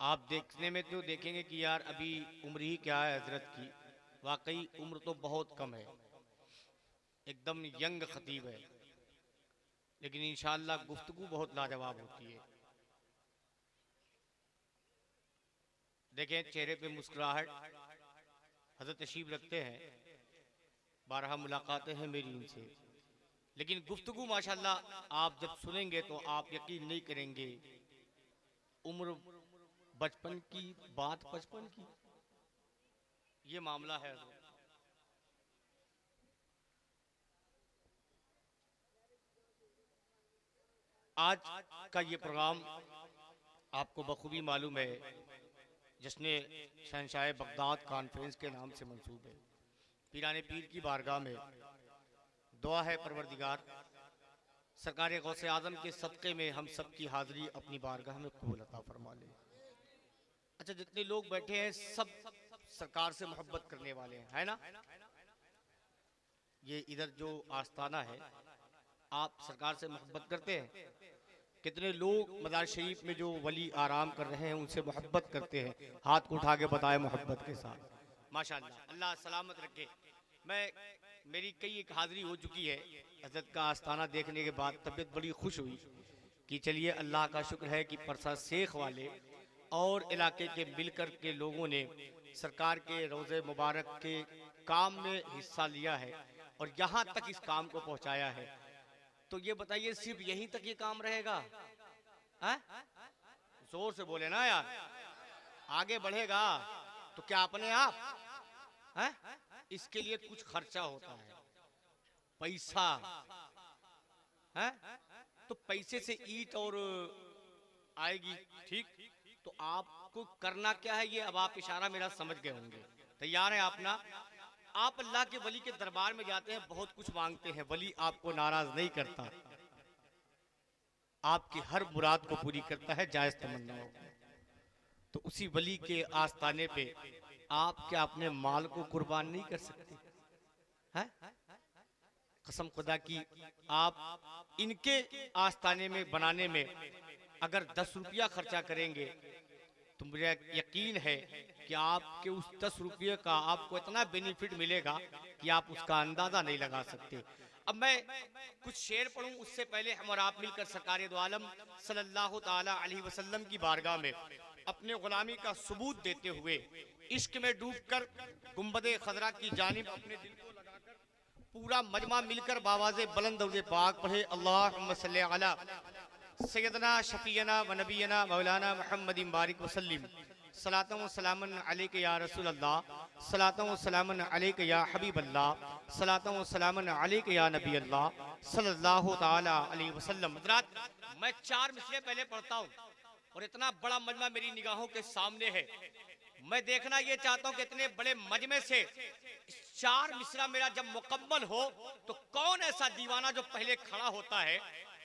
आप देखने में तो देखेंगे कि यार अभी उम्र ही क्या है हजरत की, वाकई उम्र तो बहुत कम है, एकदम यंग खतीब है, लेकिन इंशाअल्लाह गुफ्तगू बहुत लाजवाब होती है। देखें चेहरे पे मुस्कुराहट, हजरत तशरीफ रखते हैं, 12 मुलाकातें हैं मेरी इनसे, लेकिन गुफ्तगू माशाअल्लाह आप जब सुनेंगे तो आप यकीन नहीं करेंगे, उम्र बचपन की, बात बचपन की, ये मामला है। आज का ये प्रोग्राम आपको बखूबी मालूम है, जिसने शहंशाह बगदाद कॉन्फ्रेंस के नाम से मंसूब है। पीराने पीर की बारगाह में दुआ है परवरदिगार सरकार गौसे आज़म के सदक़े में हम सब की हाज़िरी अपनी बारगाह में कबूल अता फरमा ले। अच्छा, जितने लोग बैठे हैं सब सरकार से मोहब्बत करने वाले हैं, है ना? ये इधर जो आस्ताना है, आप सरकार से मोहब्बत करते हैं? कितने लोग मज़ार शरीफ में जो वली आराम कर रहे हैं उनसे मोहब्बत करते हैं? हाथ को उठा के बताए मोहब्बत के साथ। माशाअल्लाह, अल्लाह सलामत रखे। मेरी कई एक हाज़िरी हो चुकी है हज़रत का आस्ताना देखने के बाद, तबीयत बड़ी खुश हुई कि चलिए अल्लाह का शुक्र है कि परसा शेख वाले और इलाके के मिलकर के लोगों ने सरकार के रोज़े मुबारक के काम में हिस्सा लिया है और यहाँ तक इस काम को पहुँचाया है। तो ये बताइए सिर्फ यहीं तक ये काम रहेगा? जोर से बोले ना यार, आगे बढ़ेगा तो क्या अपने आप है? इसके लिए कुछ खर्चा होता है, पैसा है, तो पैसे से ईंट और आएगी, ठीक? तो आपको करना क्या है, ये अब आप इशारा मेरा समझ गए होंगे। तैयार है आप ना? आप अल्लाह के वली के दरबार में जाते हैं, बहुत कुछ मांगते हैं, वली आपको नाराज नहीं करता, आपकी हर मुराद को पूरी करता है, जायज तमन्नाओं को। तो उसी वली के आस्ताने पे आप क्या अपने माल को कुर्बान नहीं कर सकते हैं? कसम खुदा की, आप इनके आस्ताने में बनाने में अगर 10 रुपया खर्चा करेंगे तो मुझे यकीन है कि आपके उस 10 रुपये का आपको इतना बेनिफिट मिलेगा कि आप उसका अंदाजा नहीं लगा सकते। अब मैं कुछ शेर पढ़ूं, उससे पहले हम और आप मिलकर सरकार दो आलम सल्लल्लाहु ताला अलैहि वसल्लम की बारगाह में अपने गुलामी का सबूत देते हुए इश्क में डूबकर गुंबदे खजरा की जानिब अपने दिल को लगाकर पूरा मजमा मिलकर बावाज़े बुलंद दरूद पाक पढ़े, अल्लाहुम्मा सल्ली अला सैयदना शफीना व नबीना मौलाना मुहम्मदिन बारिक वसल्लिम, सलातन व सलामन अलैका या रसूल अल्लाह, सलातन व सलामन अलैका या हबीब अल्लाह, सलातन व सलामन अलैका या नबी अल्लाह सल्लल्लाहु ताला अलैहि वसल्लम। हज़रात, मैं 4 मिसरे पहले पढ़ता हूँ और इतना बड़ा मजमा मेरी निगाहों के सामने है, मैं देखना ये चाहता हूँ कि इतने बड़े मजमे से 4 मिसरा मेरा जब मुकम्मल हो तो कौन ऐसा दीवाना जो पहले खड़ा होता है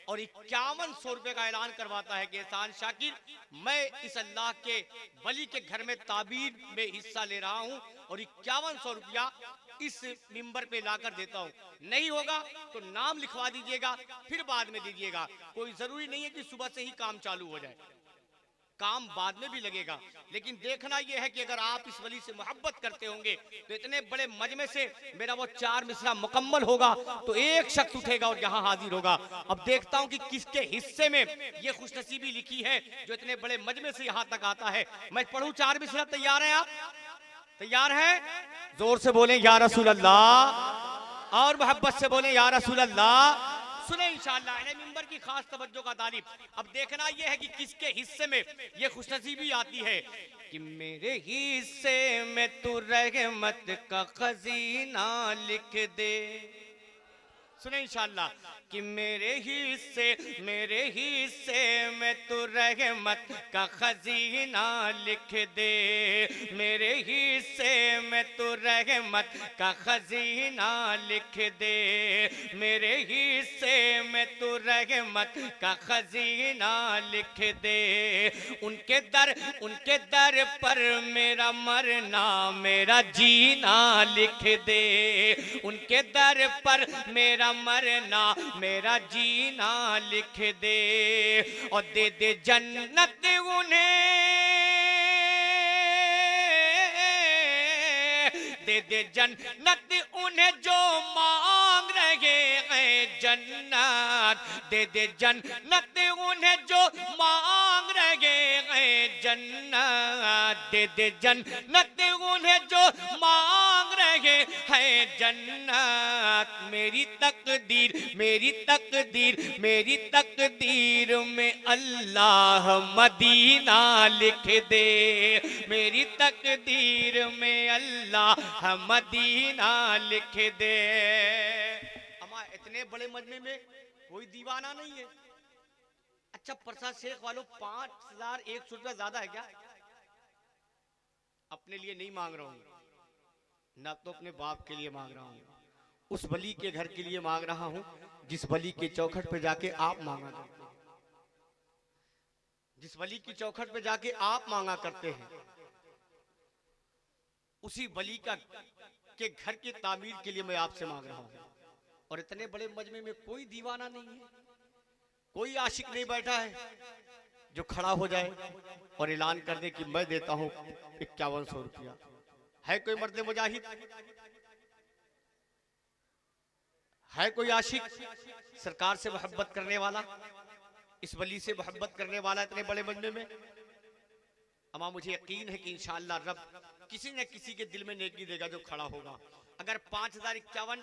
और 5100 रुपए का ऐलान करवाता है कि एहसान शाकिर, मैं इस अल्लाह के वली के घर में ताबीर में हिस्सा ले रहा हूं और 5100 रुपया इस मिंबर पे लाकर देता हूं। नहीं होगा तो नाम लिखवा दीजिएगा, फिर बाद में दीजिएगा, कोई जरूरी नहीं है कि सुबह से ही काम चालू हो जाए। काम बाद में भी लगेगा, लेकिन देखना यह है कि अगर आप इस वली से मोहब्बत करते होंगे तो इतने बड़े मजमे से मेरा वो 4 मिसरा मुकम्मल होगा तो एक शख्स उठेगा और यहाँ हाजिर होगा। अब देखता हूँ कि किसके हिस्से में ये खुशनसीबी लिखी है जो इतने बड़े मजमे से यहाँ तक आता है। मैं पढ़ूं 4 मिसरा, तैयार हैं आप? तैयार हैं? जोर से बोलें या रसूल अल्लाह, और मोहब्बत से बोलें या रसूल अल्लाह। सुने इंशाअल्लाह, अहले मिंबर की खास तवज्जो का तालिब। अब देखना यह है कि किसके हिस्से में ये खुशनसीबी आती है कि मेरे हिस्से में तू रहमत का खजीना लिख दे। सुने इंशाअल्लाह कि मेरे हिस्से में तू रहमत का खजीना लिख दे, मेरे हिस्से में तू रहमत का खजीना लिख दे, मेरे हिस्से में तू रहमत का खजीना लिख दे। उनके दर पर मेरा मरना मेरा जीना लिख दे, उनके दर पर मेरा मरना मेरा जीना लिख दे, और दे दे जन्नत उन्हें, दे दे जन्नत उन्हें जो मांग रहे हैं जन्नत, दे दे जन्नत उन्हें जो मांग रहे हैं जन्नत, दे दे जन्नत उन्हें जो मांग रहे हैं जन्नत। मेरी तकदीर में अल्लाह मदीना लिख दे, मेरी तकदीर में अल्लाह मदीना लिख दे। अमा इतने बड़े मजमे में कोई दीवाना नहीं है। अच्छा प्रसाद शेख वालों 5100 रुपया ज्यादा है क्या? अपने लिए नहीं मांग रहा हूं ना, तो अपने बाप के लिए मांग रहा हूं, उस वली के घर के लिए मांग रहा हूं जिस वली के चौखट पे जाके आप मांगा करते हैं, जिस वली की चौखट पे जाके आप मांगा करते हैं, उसी वली का के घर की तामीर के लिए मैं आपसे मांग रहा हूं। और इतने बड़े मजमे में कोई दीवाना नहीं है, कोई आशिक नहीं बैठा है जो खड़ा हो जाए और ऐलान कर दे कि मैं देता हूं 5100 रुपया। है कोई मर्द मुजाहिद, है कोई आशिक सरकार से मोहब्बत करने वाला, इस वली से मोहब्बत करने वाला इतने बड़े मजमे में? अमा मुझे यकीन है कि इंशाअल्लाह रब किसी न किसी के दिल में नेकी देगा जो खड़ा होगा। अगर 5051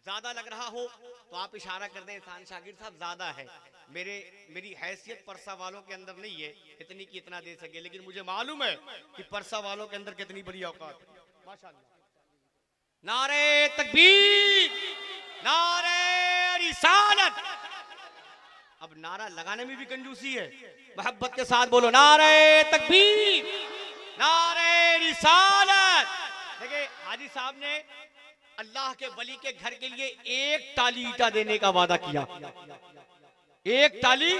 ज्यादा लग रहा हो तो आप इशारा कर दें एहसान शाकिर साहब ज्यादा है, मेरी हैसियत परसा वालों के अंदर नहीं है इतनी कि इतना दे सके, लेकिन मुझे मालूम है कि परसा वालों के अंदर कितनी बड़ी औकात है। माशाअल्लाह। नारे तकबीर, नारे रिसालत। अब नारा लगाने में भी कंजूसी है, मोहब्बत के साथ बोलो नारे तकबीर, नारे रिसालत। देखिए हाजी साहब ने अल्लाह के वली के घर के लिए एक टाली ईटा देने का वादा किया, एक टाली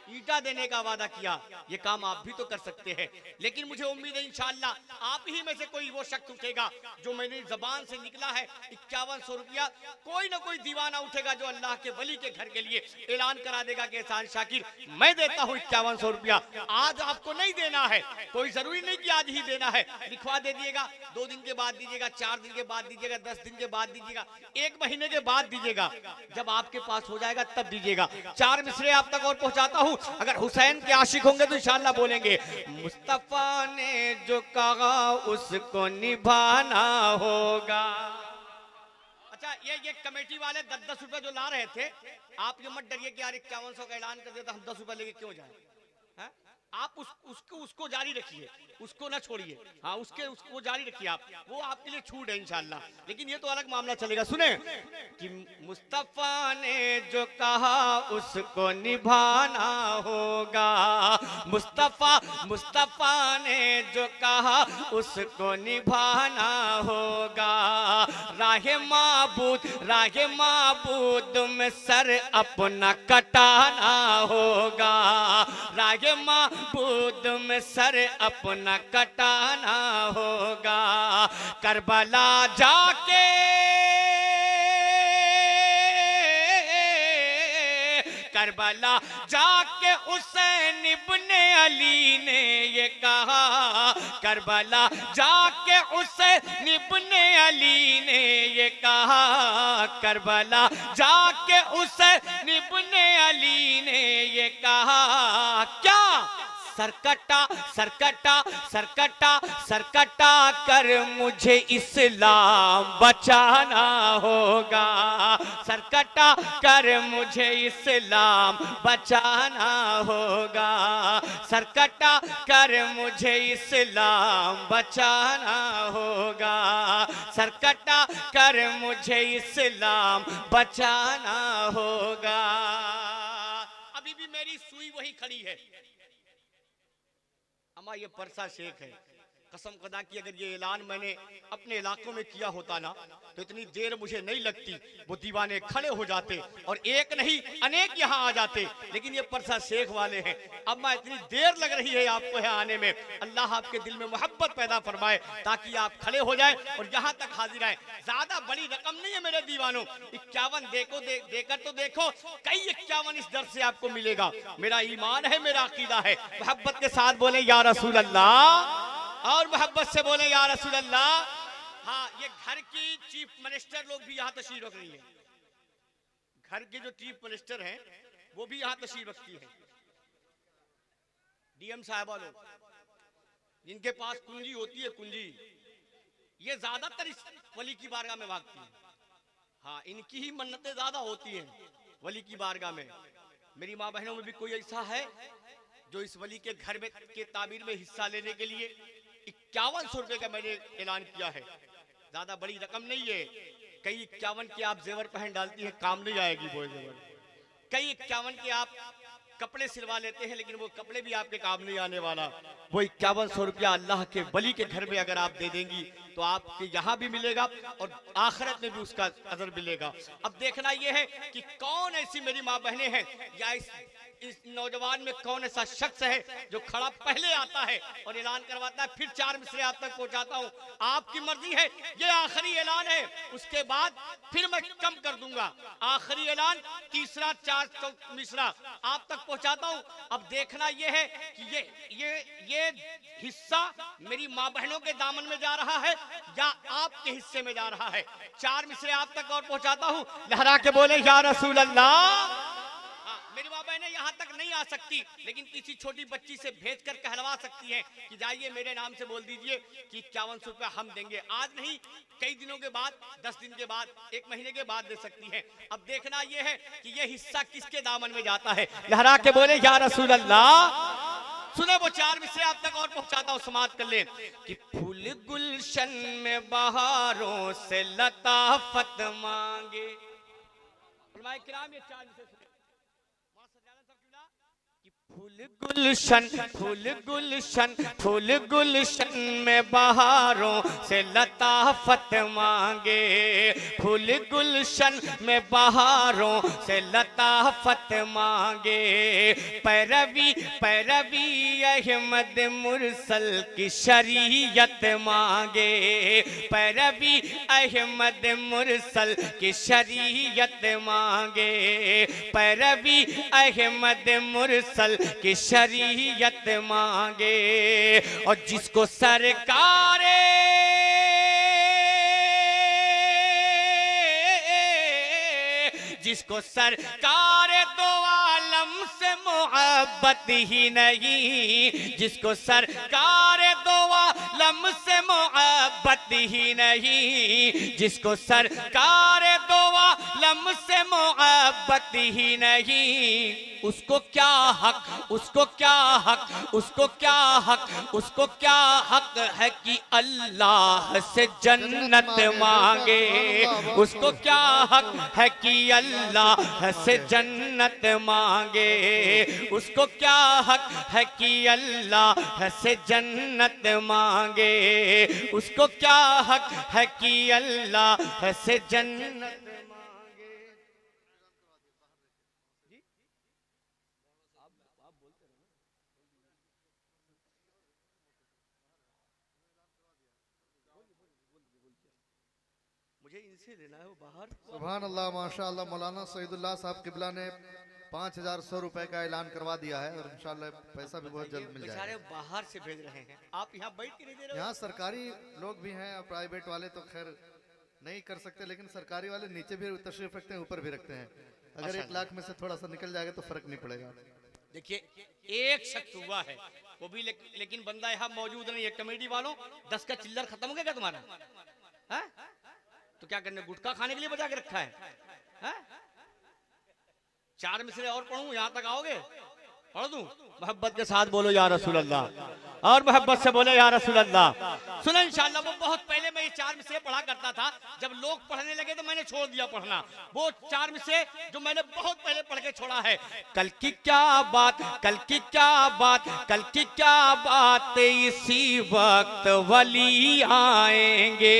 ईटा देने का वादा किया। ये काम आप भी तो कर सकते हैं, लेकिन मुझे उम्मीद है इंशाअल्लाह आप ही में से कोई वो शख्स उठेगा जो मेरी जबान से निकला है 5100 रुपया, कोई ना कोई दीवाना उठेगा जो अल्लाह के वली के घर के लिए ऐलान करा देगा कि एहसान शाकिर मैं देता हूँ 5100 रुपया। आज आपको नहीं देना है, कोई जरूरी नहीं कि आज ही देना है, लिखवा दे दिएगा, 2 दिन के बाद दीजिएगा, 4 दिन के बाद दीजिएगा, 10 दिन के बाद दीजिएगा, 1 महीने के बाद दीजिएगा, जब आपके पास हो जाएगा तब दीजिएगा। 4 मिसरे आप तक और पहुंचाता हूं, अगर हुसैन के आशिक होंगे तो इंशाअल्लाह बोलेंगे मुस्तफा ने जो कहा उसको निभाना होगा। अच्छा ये कमेटी वाले 10-10 रुपए जो ला रहे थे, आप ये मत डरिए कि यार 5100 का ऐलान कर दिया तो हम 10 रुपए लेके क्यों जाए, है? आप उसको जारी रखिए, उसको ना छोड़िए, हाँ उसको जारी रखिए आप, वो आपके लिए छूट है इंशाअल्लाह, लेकिन ये तो अलग मामला चलेगा। सुने कि मुस्तफा ने जो कहा उसको निभाना होगा, मुस्तफा ने जो कहा उसको निभाना होगा। राहे माबूद में सर अपना कटाना होगा, राहे माबूद में सर अपना कटाना होगा। करबला जाके करबला जाके हुसैन इब्ने अली ने ये कहा, करबला जाके हुसैन इब्ने अली ने ये कहा, करबला जाके हुसैन इब्ने अली ने ये कहा, क्या सरकटा सरकटा सरकटा सरकटा कर मुझे इस्लाम बचाना होगा, सरकटा कर मुझे इस्लाम बचाना होगा, सरकटा कर मुझे इस्लाम बचाना होगा, सरकटा कर मुझे इस्लाम बचाना होगा। अभी भी मेरी सुई वही खड़ी है। अम्मा ये परसा शेख है, कसम खुदा की अगर ये ऐलान मैंने अपने इलाकों में किया होता ना तो इतनी देर मुझे नहीं लगती, वो दीवाने खड़े हो जाते और एक नहीं अनेक यहाँ आ जाते, लेकिन ये परसा शेख वाले हैं। अम्मा इतनी देर लग रही है आपको यहाँ आने में, अल्लाह आपके दिल में मोहब्बत पैदा फरमाए ताकि आप खड़े हो जाए और यहाँ तक हाजिर आए। ज्यादा बड़ी रकम नहीं है मेरे दीवानों, 51 देकर तो देखो, कई 51 इस दर से आपको मिलेगा। मेरा ईमान है, मेरा अकीदा है। मोहब्बत के साथ बोले या रसूल अल्लाह, और मोहब्बत से बोले या रसूल अल्लाह। हाँ, ये घर की चीफ मिनिस्टर लोग भी यहाँ तशरीफ रख रही है, घर के जो चीफ मिनिस्टर हैं वो भी यहाँ तशरीफ रखती है। डीएम साहबा लोग जिनके पास कुंजी होती है, कुंजी, ये ज्यादातर इस वली की बारगाह में भागती है। हाँ, इनकी ही मन्नतें ज्यादा होती हैं वली की बारगाह में। मेरी माँ बहनों में भी कोई ऐसा है जो इस वली के घर में के ताबीर में हिस्सा लेने के लिए 5100 रुपए का मैंने ऐलान किया है। ज्यादा बड़ी रकम नहीं है। कई 51 के आप जेवर पहन डालती हैं, काम नहीं आएगी वो जेवर। कई 51 के आप कपड़े सिलवा लेते हैं, लेकिन वो कपड़े भी आपके काम नहीं आने वाला। वो 5100 रुपया अल्लाह के वली के घर में अगर आप दे देंगी तो आपके यहाँ भी मिलेगा और आखिरत में भी उसका अजर मिलेगा। अब देखना यह है कि कौन ऐसी मेरी माँ बहनें हैं या इस नौजवान में कौन ऐसा शख्स है जो खड़ा पहले आता है और ऐलान करवाता है, फिर 4 मिसरे आप तक पहुंचाता हूं। आपकी मर्जी है, ये आखिरी ऐलान है, उसके बाद फिर मैं कम कर दूंगा। आखिरी ऐलान, तीसरा 4 मिसरा आप तक पहुंचाता हूं। अब देखना यह है कि ये हिस्सा मेरी माँ बहनों के दामन में जा रहा है या आपके हिस्से में जा रहा है। 4 मिसरे आप तक और पहुंचाता हूं, लहरा के बोले या रसूल अल्लाह। मेरी माँ बहनें यहाँ तक नहीं आ सकती, लेकिन किसी छोटी बच्ची से भेज कर कहलवा सकती हैं कि जाइए मेरे नाम से बोल दीजिए कि 5100 रुपया हम देंगे। आज नहीं, कई दिनों के बाद, 10 दिन के बाद, 1 महीने के बाद दे सकती हैं। अब देखना यह है कि यह हिस्सा किसके दामन में जाता है। लहरा के बोले या रसूल अल्लाह। सुने वो 4 मिसरे आप तक और पहुंचाता हूं, समाप्त कर ले कि फूल गुलशन में बहारों से लताफत मांगे। किराम ये 4 मिसरे फूल गुलशन, फूल गुलशन, फूल गुलशन में बहारों से लताफत मांगे। फूल गुलशन में बहारों से लताफत मांगे। पैरवी पैरवी अहमद मुरसल की शरीयत मांगे। पैरवी अहमद मुरसल की शरीयत मांगे। पैरवी अहमद मुरसल की शरीयत मांगे। और जिसको सरकार जिसको सरकार दो आलम से मोहब्बत ही नहीं, जिसको सरकार दो आलम से मोहब्बत ही नहीं, जिसको सरकार दो आलम से मोहब्बत ही नहीं, उसको क्या हक, उसको क्या हक, उसको क्या हक, उसको क्या हक है कि अल्लाह से जन्नत मांगे। उसको क्या हक है कि अल्लाह से जन्नत मांगे। उसको क्या हक है कि अल्लाह से जन्नत मांगे। उसको क्या हक है कि अल्लाह से जन्नत मांगे। मुझे इनसे लेना है वो बाहर। सुभान अल्लाह, माशा अल्लाह। मौलाना सईदुल्लाह साहब किबला ने 5,100 रुपए का ऐलान करवा दिया है और इंशाल्लाह पैसा भी बहुत जल्द मिल बेचारे जाएगा। बाहर से भेज रहे हैं, आप यहाँ बैठ के नहीं दे रहे हो। यहाँ सरकारी लोग भी हैं और प्राइवेट वाले तो खैर नहीं कर सकते, लेकिन सरकारी वाले नीचे भी तशरीफ रखते हैं, ऊपर भी रखते हैं। अगर 1 लाख में से थोड़ा सा निकल जाएगा तो फर्क नहीं पड़ेगा। देखिए एक शख्स हुआ है वो भी लेकिन बंदा यहाँ मौजूद नहीं है। कमेटी वालों 10 का चिल्लर खत्म हो गया क्या तुम्हारा? है? तो क्या करने, गुटखा खाने के लिए बचा के रखा है? 4 मिसरे और पढ़ूं, यहाँ तक आओगे? पढ़ दूं? मोहब्बत के साथ बोलो या रसूल अल्लाह, और मोहब्बत से बोलो या रसूल अल्लाह। सुनो इंशाल्लाह, वो बहुत पहले मैं ये 4 मिसरे पढ़ा करता था, जब लोग पढ़ने लगे तो मैंने छोड़ दिया पढ़ना। वो 4 मिसरे जो मैंने बहुत पहले पढ़ के छोड़ा है। कल की क्या बात, कल की क्या बात, कल की क्या बात, इसी वक्त वली आएंगे।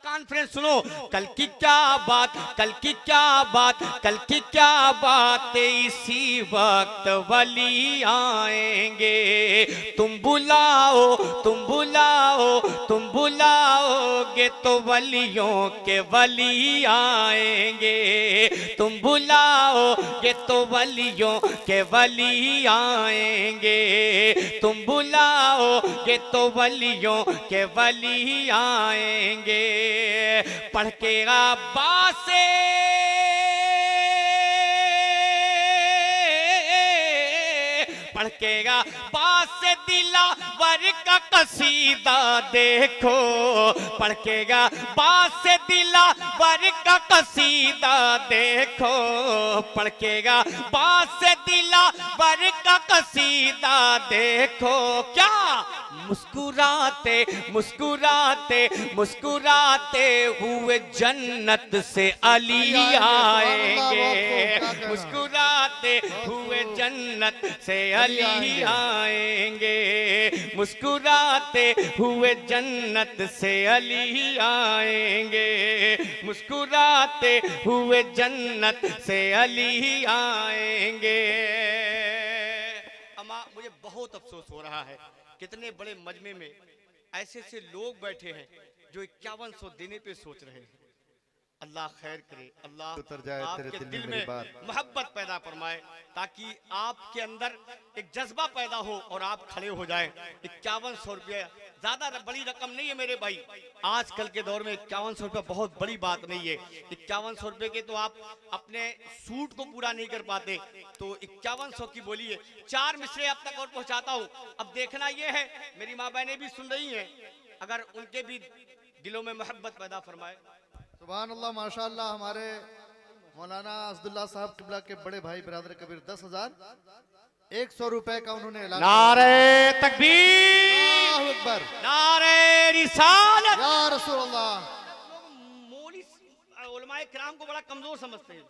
कॉन्फ्रेंस सुनो, कल की क्या बात, कल की क्या बात, कल की क्या बात, इसी वक्त वली आएंगे। तुम बुलाओ, तुम बुलाओ, तुम बुलाओगे तो वलियों के वली आएंगे। तुम बुलाओगे तो वलियों के वली आएंगे। तुम बुलाओगे तो वलियों के वली आएंगे। पढ़ के अब्बास से पढ़ के अब्बास से दिलावर का कसीदा देखो। पढ़ के अब्बास से दिलावर का कसीदा देखो। पढ़ के अब्बास से दिलावर का कसीदा देखो। क्या मुस्कुराते मुस्कुराते मुस्कुराते हुए जन्नत से अली आएंगे। मुस्कुराते हुए जन्नत से अली आएंगे। मुस्कुराते हुए जन्नत से अली आएंगे। मुस्कुराते हुए जन्नत से अली आएंगे। अम्मा मुझे बहुत अफसोस हो रहा है, कितने बड़े मजमे में ऐसे ऐसे लोग बैठे हैं जो 5100 देने पे सोच रहे हैं। अल्लाह खैर करे, अल्लाह उतर जाए तेरे आपके दिल दिल में मेरी में बात। मोहब्बत पैदा फरमाए, ताकि आपके अंदर एक जज्बा पैदा हो और आप खड़े हो जाए। 5100 रुपये ज्यादा बड़ी रकम नहीं है मेरे भाई। आजकल के दौर में 5100 रुपये बहुत बड़ी बात नहीं है। 5100 रुपये के तो आप अपने सूट को पूरा नहीं कर पाते, तो 5100 की बोलिए। 4 मिसरे अब तक और पहुंचाता हूँ। अब देखना ये है, मेरी माँ बहनें भी सुन रही हैं, अगर उनके भी दिलों में मोहब्बत पैदा फरमाए। सुभान अल्लाह, माशाअल्लाह। हमारे मौलाना असदुल्ला साहब किबला के बड़े भाई बिरादर कबीर 10,100 रुपए का उन्होंने ऐलान नारे तकबीर, अल्लाहु अकबर, नारे रिसालत। या रसूल अल्लाह। मौलवी उलमाए किराम को बड़ा कमजोर समझते हैं।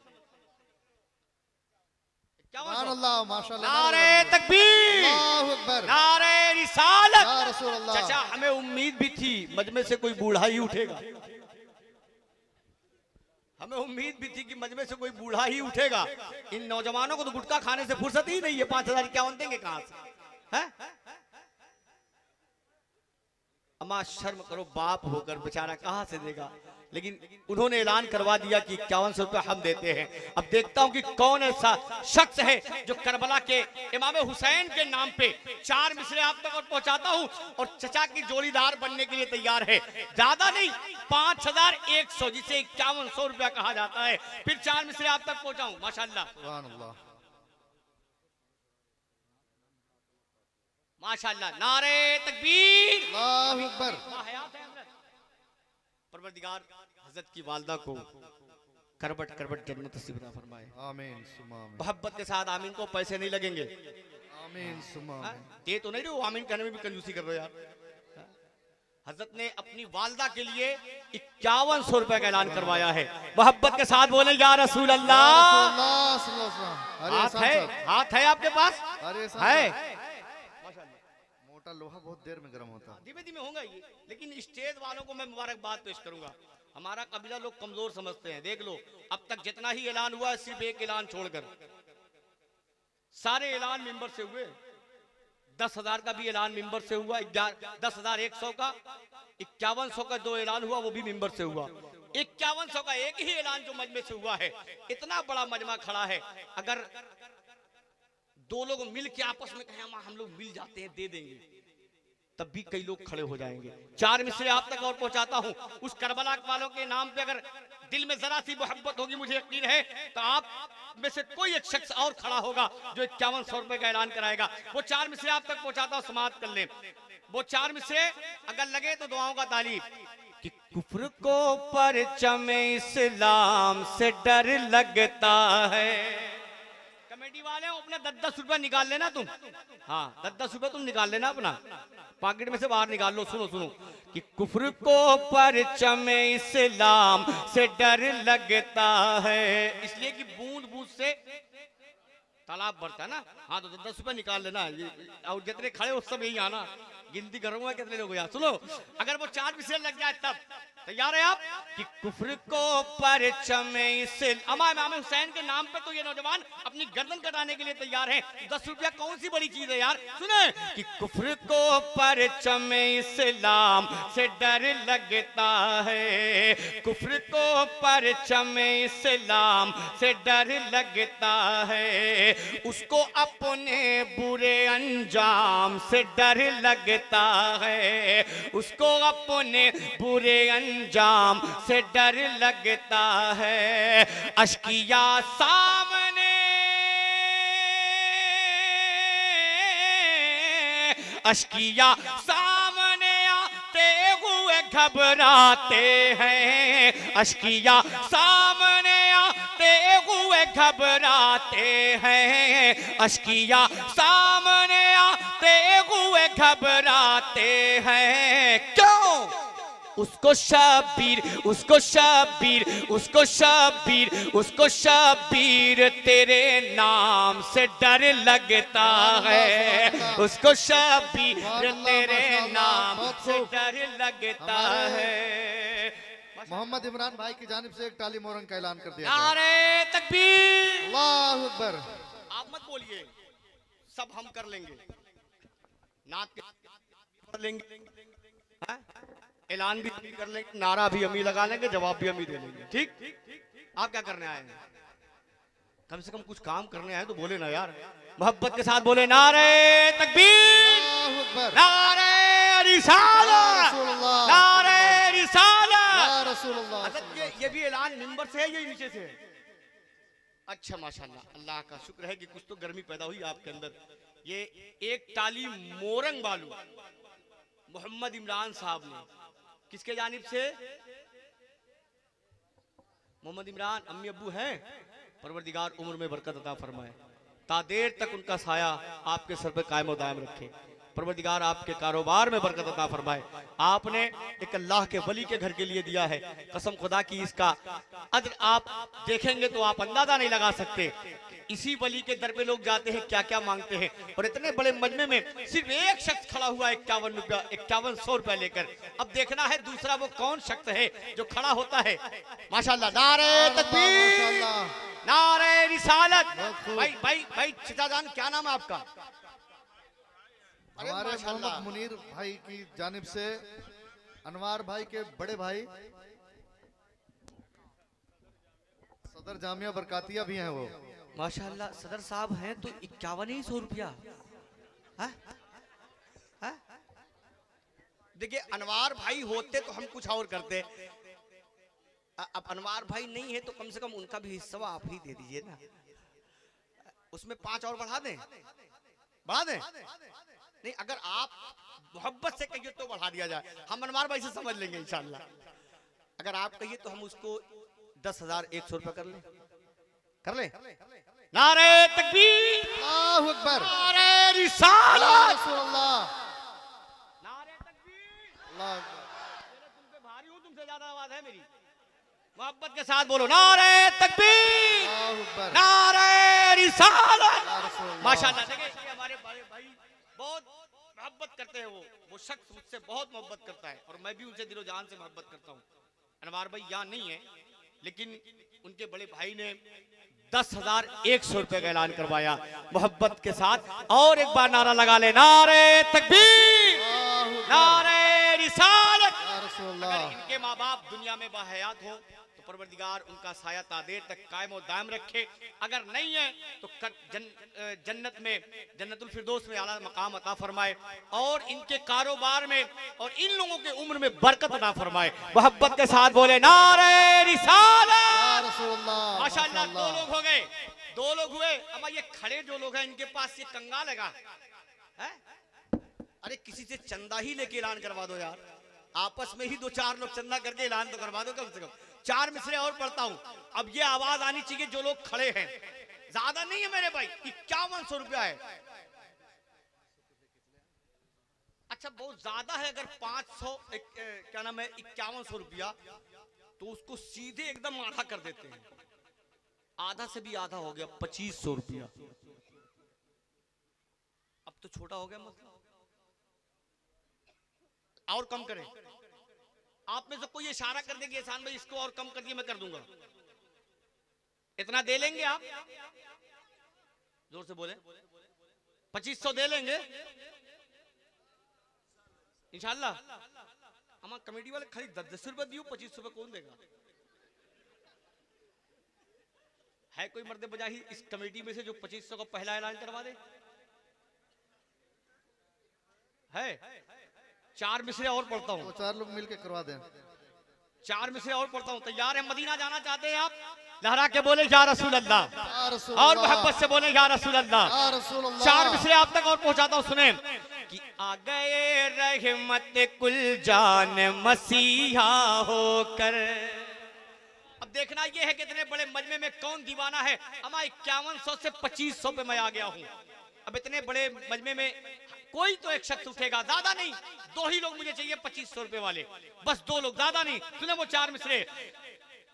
सुभान अल्लाह, माशाअल्लाह। नारे तकबीर, अल्लाहु अकबर, नारे रिसालत। या रसूल अल्लाह। चाचा हमें उम्मीद भी थी मजमे से कोई बूढ़ा ही उठेगा। हमें उम्मीद भी थी कि मजमे से कोई बूढ़ा ही उठेगा। इन नौजवानों को तो गुटखा खाने से फुर्सत ही नहीं है। 5,051 देंगे कहां से? हैं? अम्मा शर्म करो, बाप होकर बेचारा कहां से देगा। लेकिन उन्होंने ऐलान करवा दिया कि 5100 रुपये हम देते हैं। अब देखता हूं कि कौन ऐसा शख्स है जो करबला के इमाम हुसैन के नाम पे 4 मिसरे आप तक और पहुंचाता हूं और चचा की जोड़ीदार बनने के लिए तैयार है। ज्यादा नहीं, 5100, जिसे 5100 रुपया कहा जाता है, फिर 4 मिसरे आप तक पहुंचाऊं। माशाल्लाह, सुभान अल्लाह, माशाल्लाह। नारे तकबीर, अल्लाहु अकबर। परवरदिगार हजरत की वालदा को करबट करबट जन्नत नसीब फरमाए। आमीन सुमा आमीन, मोहब्बत के साथ आमीन को पैसे नहीं लगेंगे। आमीन सुमा हाँ? आमीन। दे तो नहीं रहे हो, आमीन कहने में भी कंजूसी कर रहे हो यार। हाँ? हजरत ने अपनी वालदा के लिए 5100 रुपए का ऐलान करवाया है। मोहब्बत के साथ बोले या रसूल अल्लाह। हाथ है, हाथ है आपके पास? है। मोटा लोहा बहुत देर में गर्म होता है। धीमे धीमे होगा ये, लेकिन स्टेज वालों को मैं मुबारकबाद पेश करूंगा। हमारा कबीला लोग कमजोर समझते हैं। देख लो, अब तक जितना ही ऐलान हुआ है, सिर्फ एक ऐलान छोड़कर सारे ऐलान मेंबर से हुए। 10,000 का भी ऐलान मेंबर से हुआ, 10,100 का, 5100 का 2 ऐलान हुआ, वो भी मेंबर से हुआ। 5100 का एक ही ऐलान जो मजमे से हुआ है, इतना बड़ा मजमा खड़ा है, अगर दो लोग मिल के आपस में कहें हम लोग मिल जाते हैं दे देंगे, तब भी कई लोग खड़े हो जाएंगे। 4 मिसरे आप तक और पहुंचाता हूं, उस करबला वालों के नाम पे अगर दिल में जरा सी मोहब्बत होगी, मुझे यकीन है, तो आप में से कोई एक शख्स और खड़ा होगा जो 5100 रुपए का ऐलान कराएगा। वो 4 मिसरे आप तक पहुंचाता हूं, समाप्त कर ले। वो 4 मिसरे अगर लगे तो दुआओं का तालीब कि कुफ्र को परचम इस्लाम से डर लगता है। कमेटी वाले अपने 10-10 रुपए निकाल लेना तुम, हाँ 10-10 रुपए तुम निकाल लेना अपना पॉकेट में से बाहर निकाल लो। सुनो सुनो कि कुफ्र को परचम इस्लाम से डर लगता है, इसलिए कि बूंद बूंद से तालाब भरता है ना। हाँ तो 10 रुपए निकाल लेना, और जितने खड़े हो सब यही आना, गिनती करूंगा कितने लोग यहाँ। सुनो, अगर वो 4 मिसरे लग जाए तब तैयार है आप कि कुफ्र को परचम इमाम हुसैन के नाम पे तो ये नौजवान अपनी गर्दन कटाने के लिए तैयार है। 10 रुपया कौन सी बड़ी चीज है यार। सुने कि कुफ्र को परचम इस्लाम से डर लगता है, कुफ्र को परचम इस्लाम से डर लगता है, उसको अपने बुरे अंजाम से डर लगता है, उसको अपने बुरे अंजाम से डर लगता है। अश्किया सामने अश्किया सामने आते हुए घबराते हैं, अश्किया सामने आते हुए घबराते हैं, अश्किया सामने आते हुए घबराते हैं। क्यों? उसको शब्बीर, उसको शब्बीर, उसको शब्बीर, उसको शब्बीर तेरे नाम से डर लगता है, उसको शब्बीर तेरे नाम से डर लगता है। मोहम्मद इमरान भाई की जानिब से एक टाली मोरंग का ऐलान कर दिया। नारे तकबीर, अल्लाहु अकबर। आप मत बोलिए, सब हम कर लेंगे, नात कर लेंगे, ऐलान भी कर लेंगे, नारा भी हम ही लगा लेंगे, जवाब भी हम ही दे लेंगे। ठीक? आप क्या करने आए हैं? कम से कम कुछ काम करने आए तो बोले ना यार, मोहब्बत के साथ बोले नारे तकबीर, नारे रिसालत, नारे रिसालत। ये भी ऐलान मिंबर से है, ये नीचे से है? अच्छा माशाल्लाह, अल्लाह का शुक्र है कि कुछ तो गर्मी पैदा हुई आपके अंदर। ये एक टाली मोरंग बालू मोहम्मद इमरान साहब ने, किसके जानिब से? मोहम्मद इमरान अम्मी अब्बू हैं, परवरदिगार उम्र में बरकत अता फरमाए, तादेर तक उनका साया आपके सर पे कायम और दायम रखे, परवरदिगार आपके कारोबार में बरकत अता फरमाए। आपने एक अल्लाह के वली के घर के लिए दिया है, कसम खुदा की इसका अज्र आप देखेंगे तो आप अंदाजा नहीं लगा सकते। इसी वली के दर पे लोग जाते हैं, क्या क्या मांगते हैं, और इतने बड़े मजमे में सिर्फ एक शख्स खड़ा हुआ 5100 रुपया लेकर। अब देखना है दूसरा वो कौन शख्स है जो खड़ा होता है। माशाल्लाह, नारे तकबीर, नारे रिसालत। भाई भाई भाई चिताजान, क्या नाम है आपका? हमारे मोहम्मद मुनीर भाई की जानिब से अनवार भाई के बड़े भाई सदर जामिया बरकातिया भी हैं वो। माशाल्लाह, सदर साहब हैं तो 5100 रुपया। देखिए, अनवार भाई होते तो हम कुछ और करते, अब अनवार भाई नहीं है तो कम से कम उनका भी हिस्सा आप ही दे दीजिए ना। उसमें 5 और बढ़ा दें, बढ़ा दें? नहीं, अगर आप मोहब्बत से कहिए तो बढ़ा दिया जाए, हम अनवार भाई से समझ लेंगे इंशाल्लाह। अगर आप कहिए तो हम उसको 10,100 रुपया कर लें, कर ले। नारे तकबीर, अल्लाहु अकबर, नारे रिसालत, नारे तकबीर, अल्लाह अकबर। तुम पे भारी हूं, तुमसे ज्यादा आवाज है मेरी। मोहब्बत के साथ बोलो नारे तकबीर, अल्लाहु अकबर, नारे रिसालत। माशाल्लाह, देखिए ये हमारे बड़े भाई बहुत मोहब्बत करते हैं। वो शख्स मुझसे बहुत मोहब्बत करता है और मैं भी उनसे दिलो जान से मोहब्बत करता हूँ। अनवार भाई यहाँ नहीं है, लेकिन उनके बड़े भाई ने 10,100 रुपए का ऐलान करवाया मोहब्बत के साथ। और एक बार नारा लगा ले, नारे तकबीर, नारे रिसालत, रसूलुल्लाह। अगर इनके माँ बाप दुनिया में बाहयात हो तो परवरदिगार उनका साया तादेर तक कायम और दायम रखे, अगर नहीं है तो जन्नत में जन्नतुल फिरदौस में आला मकाम अता फरमाए और इनके कारोबार में और इन लोगों के उम्र में बरकत अता फरमाए। मोहब्बत के साथ बोले नारे रिसालत। या रसूलुल्लाह। माशाअल्लाह, दो लोग हो गए, दो लोग हुए। अब ये खड़े जो लोग हैं इनके पास ये कंगा लगा है। अरे किसी से चंदा ही लेके ऐलान करवा दो यार, आपस में ही दो चार लोग चंदा करके ऐलान तो करवा दो कम से कम। चार मिसरे और पढ़ता हूं। अब ये आवाज आनी चाहिए जो लोग खड़े हैं, ज्यादा नहीं है मेरे भाई, 5100 रुपया है। अच्छा बहुत ज्यादा है, अगर 500 क्या नाम है 5100 रुपया तो उसको सीधे एकदम आधा कर देते हैं। आधा से भी आधा हो गया 2500 रुपया। अब तो छोटा हो गया मतलब, और कम करें। आप में से कोई इशारा कर देंगे एहसान भाई इसको और कम कर दिए, मैं कर दूंगा। इतना दे लेंगे आप? जोर से बोले। 2500 दे लेंगे इंशाल्लाह। हमारा कमेटी वाले खाली 10-10 रुपए दियो, 2500 रुपए कौन देगा? है कोई मर्द बजाही इस कमेटी में से जो 2500 का पहला ऐलान करवा दे? है? चार मिसरे और पढ़ता हूँ। वो चार लोग मिलके करवा दें। चार मिसरे और पढ़ता हूँ। तैयार है? मदीना जाना चाहते हैं आप? लहरा के बोले या रसूल अल्लाह, या रसूलुल्लाह। और मोहब्बत से बोले या रसूल अल्लाह। या रसूलुल्लाह। चार मिसरे आप तक और पहुंचाता हूँ, सुने कि आ गए रहमत कुल जान मसीहा होकर। अब देखना ये है कितने बड़े मजमे में कौन दीवाना है। अमा 5100 से 2500 पे मैं आ गया हूँ। अब इतने बड़े मजमे में कोई तो एक शख्स उठेगा, ज्यादा नहीं, दो ही लोग मुझे चाहिए 2500 रुपए वाले, बस दो लोग, ज्यादा नहीं। सुने वो चार मिसरे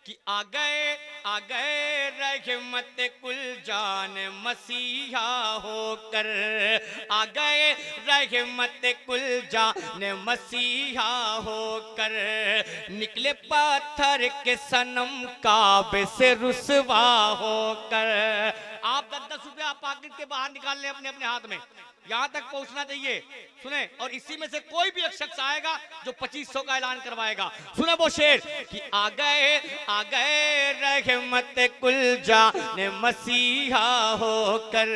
कि आ गए रहमत कुल जान मसीहा होकर, आ गए रहमत कुल जान मसीहा होकर, निकले पत्थर के सनम काबे से रुसवा होकर। आप 10-10 रुपया पॉकेट के बाहर निकाल लें अपने अपने हाथ में, यहां तक पहुंचना चाहिए। सुने, और इसी में से कोई भी एक शख्स आएगा जो 2500 का ऐलान करवाएगा। सुने वो शेर कि आ गए रहमत कुल जान मसीहा होकर,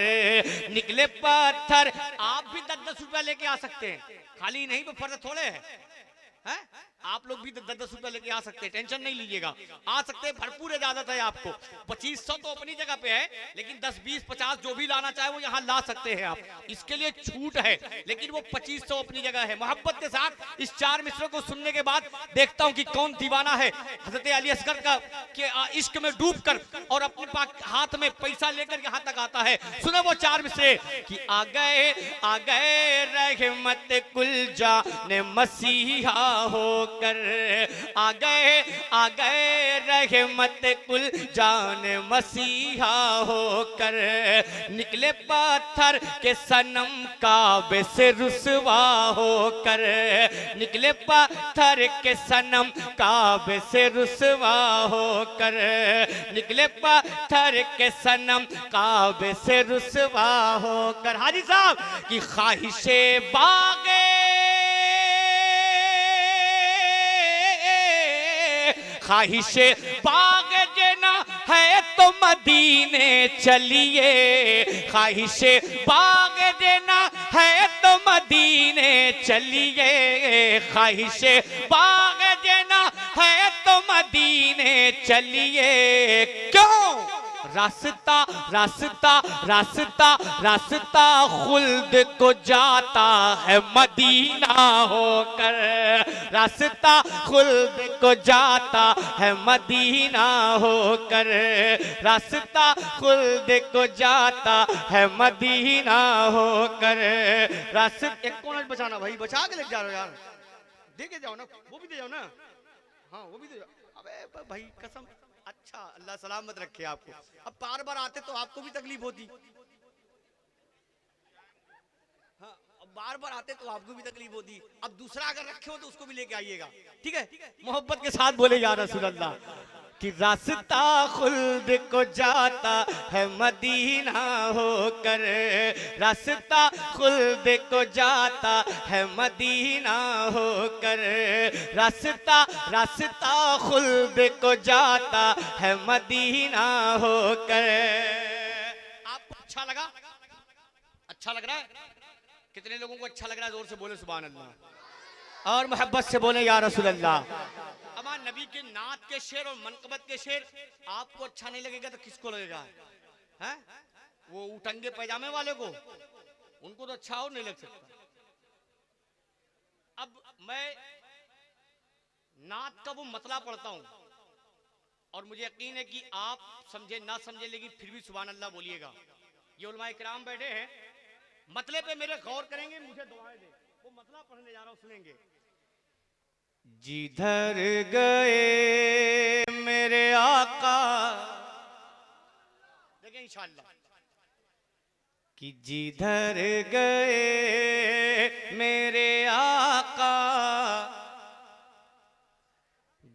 निकले पत्थर। आप भी 10-10 रुपया लेके आ सकते हैं, खाली नहीं वो फर्ज थोड़े है। आप लोग भी 10-10 रुपया लेके आ सकते हैं, टेंशन नहीं लीजिएगा, आ सकते हैं, भरपूर इजाजत है आपको। 2500 तो अपनी जगह पे है, लेकिन 10, 20, 50 जो भी लाना चाहे वो यहाँ ला सकते हैं आप, इसके लिए छूट है। लेकिन वो 2500 अपनी जगह है। मोहब्बत के साथ इस चार मिसरों को सुनने के बाद देखता हूँ कि कौन दीवाना है हजरत अली असगर का के इश्क में डूब कर और अपने हाथ में पैसा लेकर यहाँ तक आता है। सुने वो चार मिसरे कि आ गए रहमत कुल जान मसीहा होकर, आ गए रहमत कुल जान मसीहा होकर, निकले पत्थर के सनम काबे से रुसवा होकर, निकले पत्थर के सनम काबे से रुसवा होकर, निकले पत्थर के सनम काबे से रुसवा होकर। हाजी साहब की ख्वाहिशे बागे ख्वाहिशे बाग जना है तो मदीने चलिए, ख्वाहिशे बाग जना है तो मदीने चलिए, ख्वाहिशे बाग जना है तो मदीने चलिए। क्यों? रास्ता रास्ता रास्ता रास्ता खुल्द को जाता है मदीना होकर, रास्ता खुल्द को जाता है मदीना होकर, रास्ता खुल्द को जाता है मदीना होकर। रास्ता एक कौन बचाना भाई, बचा के लेके जा रहे हो यार, दे के जाओ ना, वो भी दे जाओ ना। हाँ वो भी दे जाओ। अबे भाई कसम, अच्छा अल्लाह सलामत रखे आपको। अब बार बार आते तो आपको भी तकलीफ होती, हाँ अब बार बार आते तो आपको भी तकलीफ होती। अब दूसरा अगर रखे हो तो उसको भी लेके आइएगा, ठीक है? मोहब्बत के साथ बोले या रसूल अल्लाह कि रास्ता खुल्द को जाता है मदीना होकर, रास्ता खुल्द को जाता है मदीना होकर, रास्ता खुल्द को जाता है मदीना होकर। आपको अच्छा लगा? अच्छा लग रहा है? कितने लोगों को अच्छा लग रहा है? जोर से बोले सुभान अल्लाह और मोहब्बत से बोले या रसूल अल्लाह। अमा नबी के नात के शेर और मनकबत के शेर आपको अच्छा नहीं लगेगा तो किसको लगेगा? हैं? वो उटंगे पैजामे वाले को, उनको तो अच्छा और नहीं लग सकता। अब मैं नात का वो मतला पढ़ता हूं और मुझे यकीन है कि आप समझे ना समझे लेकिन फिर भी सुभान अल्लाह बोलिएगा। ये उलमाए किराम बैठे हैं, मतले पे मेरे गौर करेंगे, मुझे दुआएं दें। वो मतला पढ़ने जा रहा हूं, सुनेंगे। जिधर गए मेरे आका, देखें इंशाअल्लाह, कि जिधर गए मेरे आका,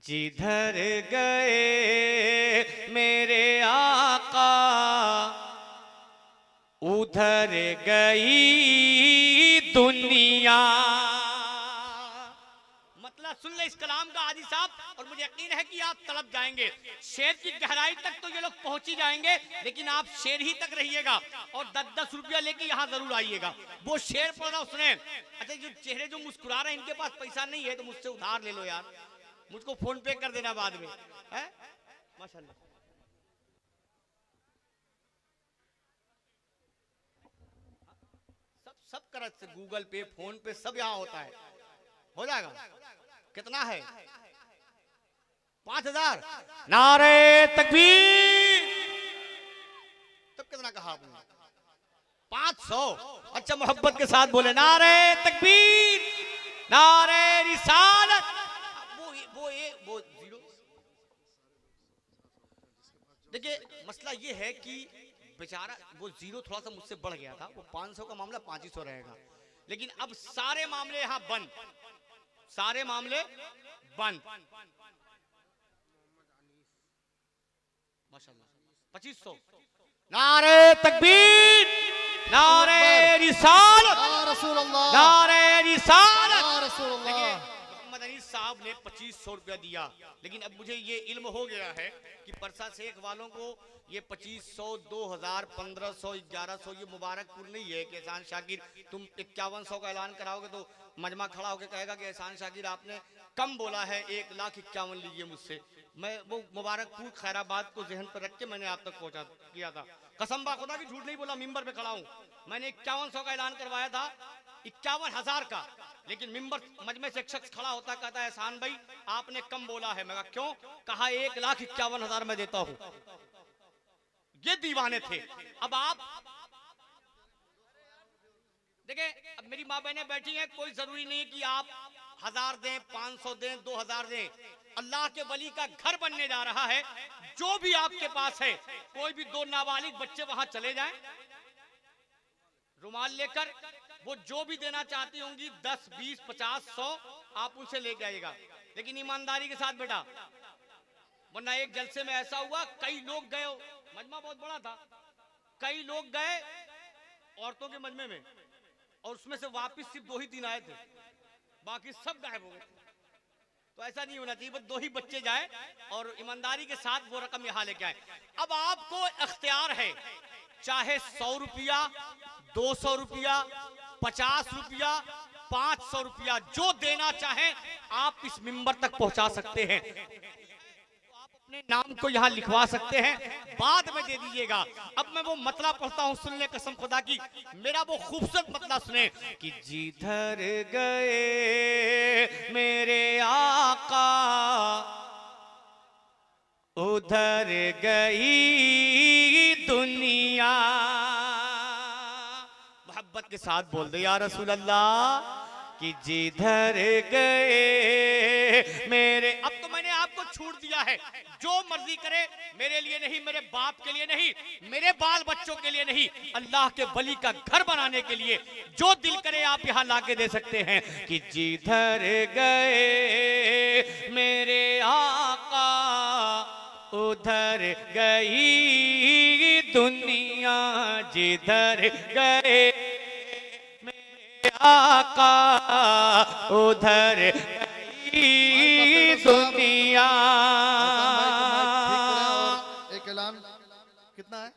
जिधर गए मेरे आका, उधर गई दुनिया। मतलब सुन ले इस कलाम का आदि साहब, और मुझे यकीन है कि आप तड़प जाएंगे। शेर की गहराई तक तो ये लोग पहुंच ही जाएंगे, लेकिन आप शेर ही तक रहिएगा और 10-10 रुपया लेके यहाँ जरूर आइएगा। वो शेर पढ़ रहा उसने। अच्छा, जो चेहरे जो मुस्कुरा रहे हैं इनके पास पैसा नहीं है तो मुझसे उधार ले लो यार, मुझको फोन पे कर देना बाद में, है? माशाल्लाह। सब करत से गूगल पे, फोन पे सब यहाँ होता है, हो जाएगा। कितना है? 5000। नारे तकबीर। तब कितना कहा आपने? 500। अच्छा, मोहब्बत के साथ बोले नारे तकबीर, नारे रिसालत। वो जीरो। देखिए मसला ये है कि बेचारा वो जीरो थोड़ा सा मुझसे बढ़ गया था, वो 500 का मामला 500 रहेगा, लेकिन अब सारे मामले यहां बंद, सारे मामले बंद। माशाल्लाह 2500। नारे तकबीर, नारे रिसालत, नारे रिसालत। मोहम्मद अली साहब ने 2500 रुपया दिया, लेकिन अब मुझे ये इल्म हो गया है कि परसा शेख वालों को ये 2500, 2000, 1500, 1100 ये मुबारकपुर नहीं है कि एहसान शाकिर तुम 5100 का ऐलान कराओगे तो मजमा खड़ा होकर कहेगा कि एहसान शाकिर आपने कम बोला है, 1,51,000 लीजिए मुझसे। मैं वो मुबारकपुर खैराबाद को जहन पर रख के मैंने आप तक पहुंचा किया था। कसम बा खुदा की झूठ नहीं बोला, मिंबर पे खड़ा हूं। मैंने 5100 का ऐलान करवाया था, 51,000 का, लेकिन मिंबर मजमे से एक शख्स खड़ा होता कहता है एहसान भाई आपने कम बोला है। मैं कहा क्यों? कहा 1,51,000 मैं देता हूं। ये दीवाने थे। अब आप देखें, अब मेरी माँ बहनें बैठी हैं, कोई जरूरी नहीं कि आप 1000 दें, 500 दें, 2000 दें। अल्लाह के वली का घर बनने जा रहा है। जो भी आपके पास है, कोई भी 2 नाबालिग बच्चे वहां चले जाएं रुमाल लेकर, वो जो भी देना चाहती होंगी 10, 20, 50, 100 आप उनसे लेके आइएगा, लेकिन ईमानदारी के साथ बेटा, वरना एक जलसे में ऐसा हुआ कई लोग गए, मजमा बहुत बड़ा था, कई लोग गए औरतों के मजमे में और उसमें से वापस सिर्फ 2 ही 3 आए थे, बाकी सब गायब हो गए। तो ऐसा नहीं होना चाहिए, बस 2 ही बच्चे जाए और ईमानदारी के साथ वो रकम यहाँ लेके आए। अब आपको अख्तियार है, चाहे 100 रुपया, 200 रुपया, 50 रुपया, 500 रुपया, जो देना चाहे आप इस मिंबर तक पहुंचा सकते हैं। अपने नाम को यहाँ लिखवा सकते हैं, बाद में दे दीजिएगा। अब मैं वो मतला पढ़ता हूँ, सुन ले कसम खुदा की, मेरा वो खूबसूरत मतला सुने कि जिधर गए मेरे आका उधर गई दुनिया। मोहब्बत के साथ बोल दो या रसूल अल्लाह कि जिधर गए मेरे। अब तो मैंने आपको छूट दिया है, जो मर्जी करे, मेरे लिए नहीं, मेरे बाप के लिए नहीं, मेरे बाल बच्चों के लिए नहीं, अल्लाह के वली का घर बनाने के लिए जो दिल करे आप यहाँ लाके दे सकते हैं कि जिधर गए मेरे आका उधर गई दुनिया, जिधर गए मेरे आका उधर गई दुनिया। एक ऐलान कितना है?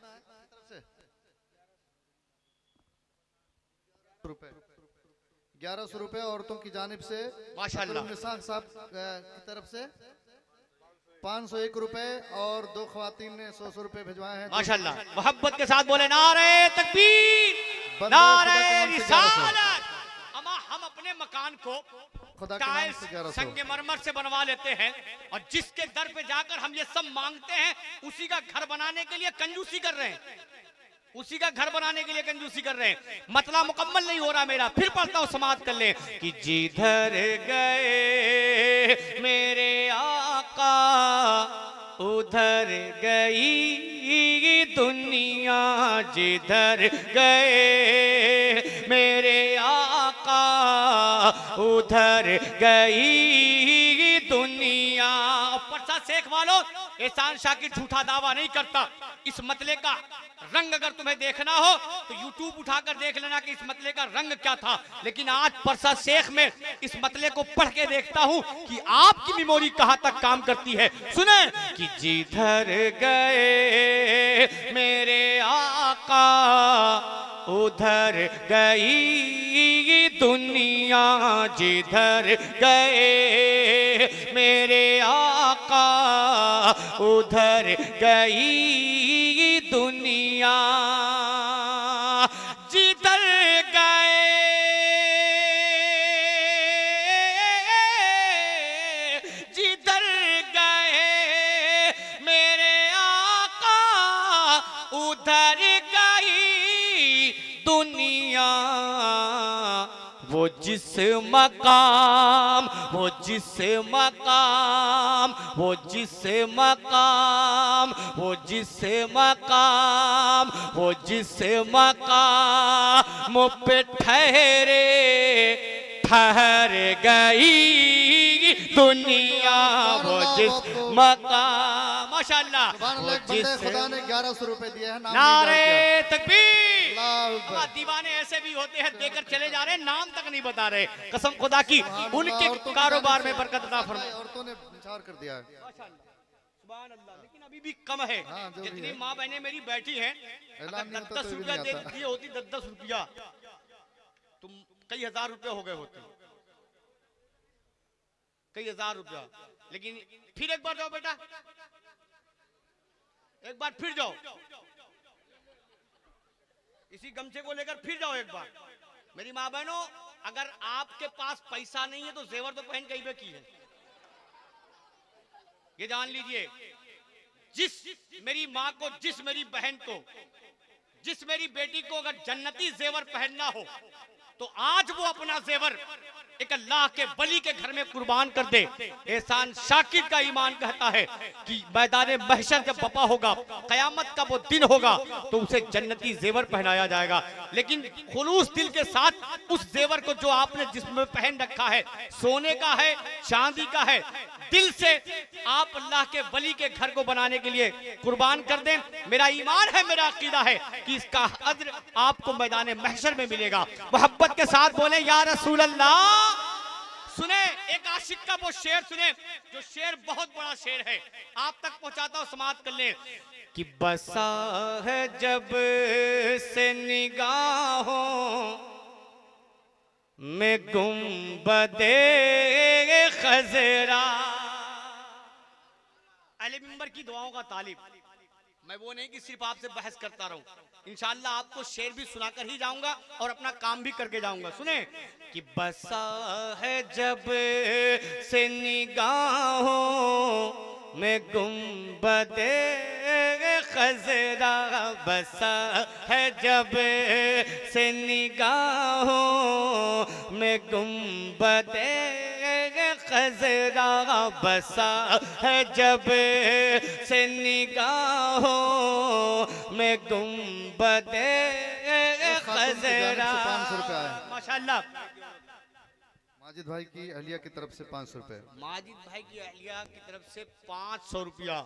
1100 रुपए औरतों की जानिब से माशाल्लाह। निसार साहब की तरफ से 501 रुपए और 2 खवातीन ने 100 रुपए भिजवाए हैं। माशाल्लाह, मोहब्बत के साथ बोले नारे तकबीर, बंदे नारे खुदा के नाम से रिसालत। अमा हम अपने मकान को खुदा के नाम टाइल्स से 1100। संगमरमर से बनवा लेते हैं और जिसके दर पे जाकर हम ये सब मांगते हैं उसी का घर बनाने के लिए कंजूसी कर रहे हैं, उसी का घर बनाने के लिए कंजूसी कर रहे हैं। मतलब मुकम्मल नहीं हो रहा मेरा, फिर पढ़ता हूं समाप्त कर ले कि जिधर गए मेरे आका उधर गई दुनिया, जिधर गए मेरे आका उधर गई दुनिया। परसा शेख वालों, एहसान शाकिर झूठा दावा नहीं करता। इस मतले का रंग अगर तुम्हें देखना हो तो यूट्यूब उठाकर देख लेना कि इस मतले का रंग क्या था। लेकिन आज परसा शेख में इस मतले को पढ़ के देखता हूं कि आपकी मेमोरी कहां तक काम करती है। सुने कि जिधर गए मेरे आका उधर गई दुनिया, जिधर गए मेरे आका उधर गई दुनिया। जिधर गए जिधर गए मेरे आका उधर गई दुनिया। वो जिस मकाम वो जिस मकाम वो जिस मकाम वो जिस मकाम वो जिस मकाम पे ठहरे ठहर गई दुनिया। वो जिस मकाम माशाल्लाह वो जिस खुदा ने 1100 रुपए दिए हैं। नाम नारे नहीं तकबीर। अल्लाह अकबर। अब दीवाने ऐसे भी होते हैं देकर चले जा रहे हैं, नाम तक नहीं बता रहे। कसम खुदा की उनके औरतों की कारोबार जानिब में से बरकत अता फरमाए। औरतों ने निछावर कर दिया है। सुभान अल्लाह। लेकिन अभी भी कम है। हाँ, जो भी जितनी है। माँ बहनें मेरी बैठी हैं, ऐलान नहीं होता 10 तो भी रुपया नहीं दे आता। दिए होती 10 रुपया तुम कई हजार रुपए हो गए होते, कई हजार रुपया। लेकिन फिर एक बार जाओ बेटा, एक बार फिर जाओ, इसी गमछे को लेकर फिर जाओ एक बार। मेरी माँ बहनों, अगर आपके पास पैसा नहीं है तो जेवर तो पहन कहीं पे की है, ये जान लीजिए। जिस मेरी माँ को, जिस मेरी बहन को, जिस मेरी बेटी को अगर जन्नती जेवर पहनना हो तो आज वो अपना जेवर एक अल्लाह के वली के घर में कुर्बान कर दे। एहसान शाकिर का ईमान कहता है कि मैदान महशर जब बपा होगा, कयामत का वो दिन होगा तो उसे जन्नती जेवर पहनाया जाएगा। लेकिन खुलूस दिल के साथ उस जेवर को जो आपने जिस्म में पहन रखा है, सोने का है, चांदी का है, दिल से आप अल्लाह के वली के घर को बनाने के लिए कुर्बान कर दें। मेरा ईमान है, मेरा अकीदा है कि इसका अज्र आपको मैदान महशर में मिलेगा। मोहब्बत के साथ बोले या रसूल अल्लाह। सुने एक आशिक का वो शेर सुने, जो शेर बहुत बड़ा शेर है, आप तक पहुंचाता हूं, समाप्त कर ले कि बसा है जब से निगाहों में गुंबदे खजरा। अहले मिंबर की दुआओं का तालिब। मैं वो नहीं कि सिर्फ आपसे बहस करता रहूं, इंशाअल्लाह आपको शेर भी सुनाकर ही जाऊंगा और अपना काम भी करके जाऊंगा। सुने कि बसा है जब से निगाहों में गुंबदे खजरा, बसा है जब से निगाहों में गुंबदे खजरा, बसा है जब से निगाहों में गुंबदे खजरा। 500 रुपया है। माशाल्लाह। माजिद भाई की अहलिया की तरफ से 500 रुपए। माजिद भाई की अहलिया की तरफ से 500 रुपया,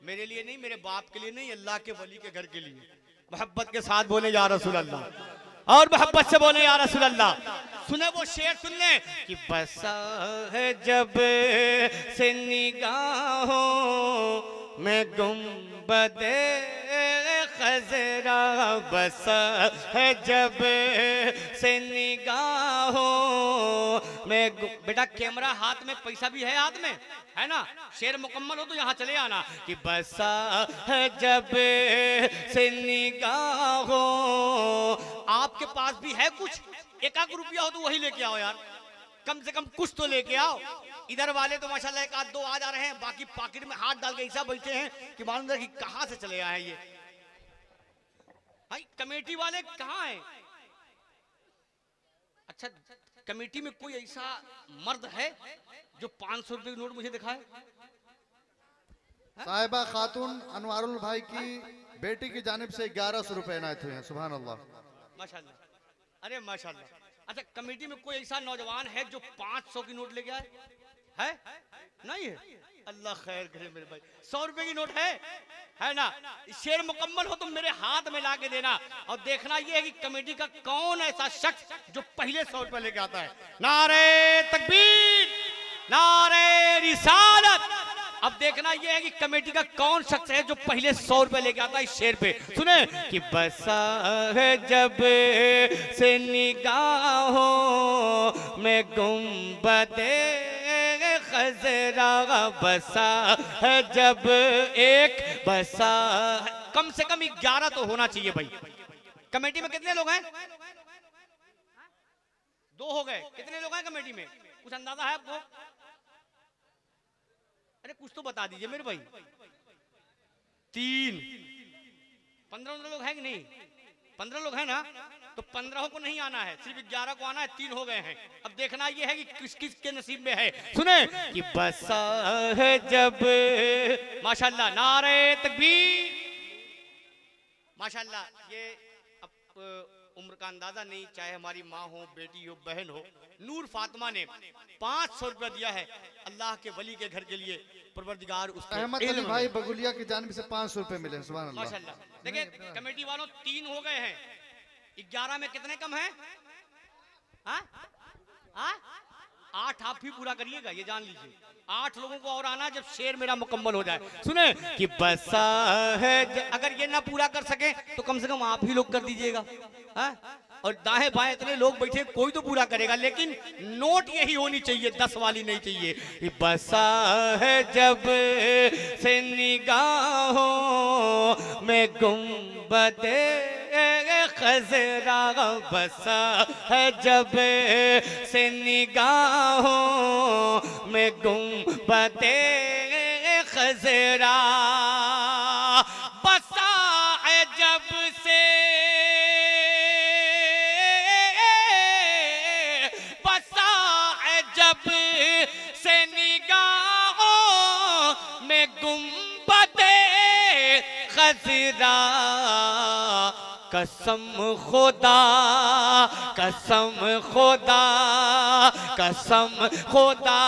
मेरे लिए नहीं, मेरे बाप के लिए नहीं, अल्लाह के वली के घर के लिए। मोहब्बत के साथ बोले या रसूल अल्लाह, और मोहब्बत से बोले या रसूल अल्लाह। सुने वो शेर, सुन ले कि बसा है जब से निगाहों में गुंबदे खजरा, बसा है जब से निगाहों में। बेटा कैमरा हाथ में, पैसा भी है हाथ में, है ना? शेर मुकम्मल हो तो यहाँ चले आना कि बसा है जब से निगाहों। आपके पास भी है कुछ, एक आध रुपया हो तो वही लेके आओ यार, कम से कम कुछ तो लेके आओ। इधर वाले तो माशाल्लाह एक आध दो आ जा रहे हैं, बाकी पॉकेट में हाथ डाल के ऐसा बैठे हैं कि मालूम है कि कहां से चले आए ये। भाई कमेटी वाले कहाँ हैं? अच्छा, कमेटी में कोई ऐसा मर्द है जो 500 रुपए की नोट मुझे दिखाए? साहिबा खातून अनवारुल भाई की बेटी की जानिब से 1100 रुपए इनायत हुए हैं। सुभान अल्लाह, माशाल्लाह, अरे माशाल्लाह। अच्छा, कमेटी में कोई ऐसा नौजवान है जो 500 की नोट लेके आए? है? नहीं है? अल्लाह खैर करे मेरे भाई। 100 रुपए की नोट है ना? शेर मुकम्मल हो तो मेरे हाथ में ला के देना, और देखना ये है कि कमेटी का कौन ऐसा शख्स जो पहले 100 रुपए लेके आता है। नारे तकबीर, नारे रिसालत। अब देखना यह है कि कमेटी का कौन शख्स है जो पहले 100 रुपए लेके आता है इस शेर पे। सुने कि बसा है जब से निगाहों में गुंबदे खजरा, बसा है जब एक, बसा है। कम से कम 11 तो होना चाहिए भाई। कमेटी में कितने लोग हैं? 2 हो गए। कितने लोग हैं कमेटी में? कुछ अंदाजा है आपको? अरे कुछ तो बता दीजिए मेरे भाई। 3, 15 लोग हैं कि नहीं? 15 लोग हैं ना? तो 15 को नहीं आना है, सिर्फ 11 को आना है। 3 हो गए हैं। अब देखना ये है कि किस किस के नसीब में है। सुने कि बसा है जब, माशाल्लाह, नारे तकबीर, माशाल्लाह। ये अब उम्र का अंदाजा नहीं, चाहे हमारी माँ हो, बेटी हो, बहन हो। नूर फातिमा ने 500 रुपया दिया है अल्लाह के वली के घर के लिए। परवरदिगार उसके अहमद अली भाई बगुलिया की जानिब से 500 रुपए मिले। सुभान अल्लाह, माशाल्लाह। देखिए कमेटी वालों 3 हो गए हैं, 11 में कितने कम हैं? 8 आप ही पूरा करिएगा, ये जान लीजिए। 8 लोगों को और आना जब शेर मेरा मुकम्मल हो जाए। सुने कि बसा है अगर ये ना पूरा कर सके तो कम से कम आप ही लोग कर दीजिएगा। और दाएं बाएं इतने लोग बैठे, कोई तो पूरा करेगा, लेकिन नोट यही होनी चाहिए, 10 वाली नहीं चाहिए। कि बसा है जब से निगाहों में गुंबदे खजरा, बसा है जब से निगाहों में गुंबदे खजरा, बसा है जब से, बसा है जब से निगाहों में गुंबदे खजरा, कसम खुदा, कसम खुदा, कसम खुदा,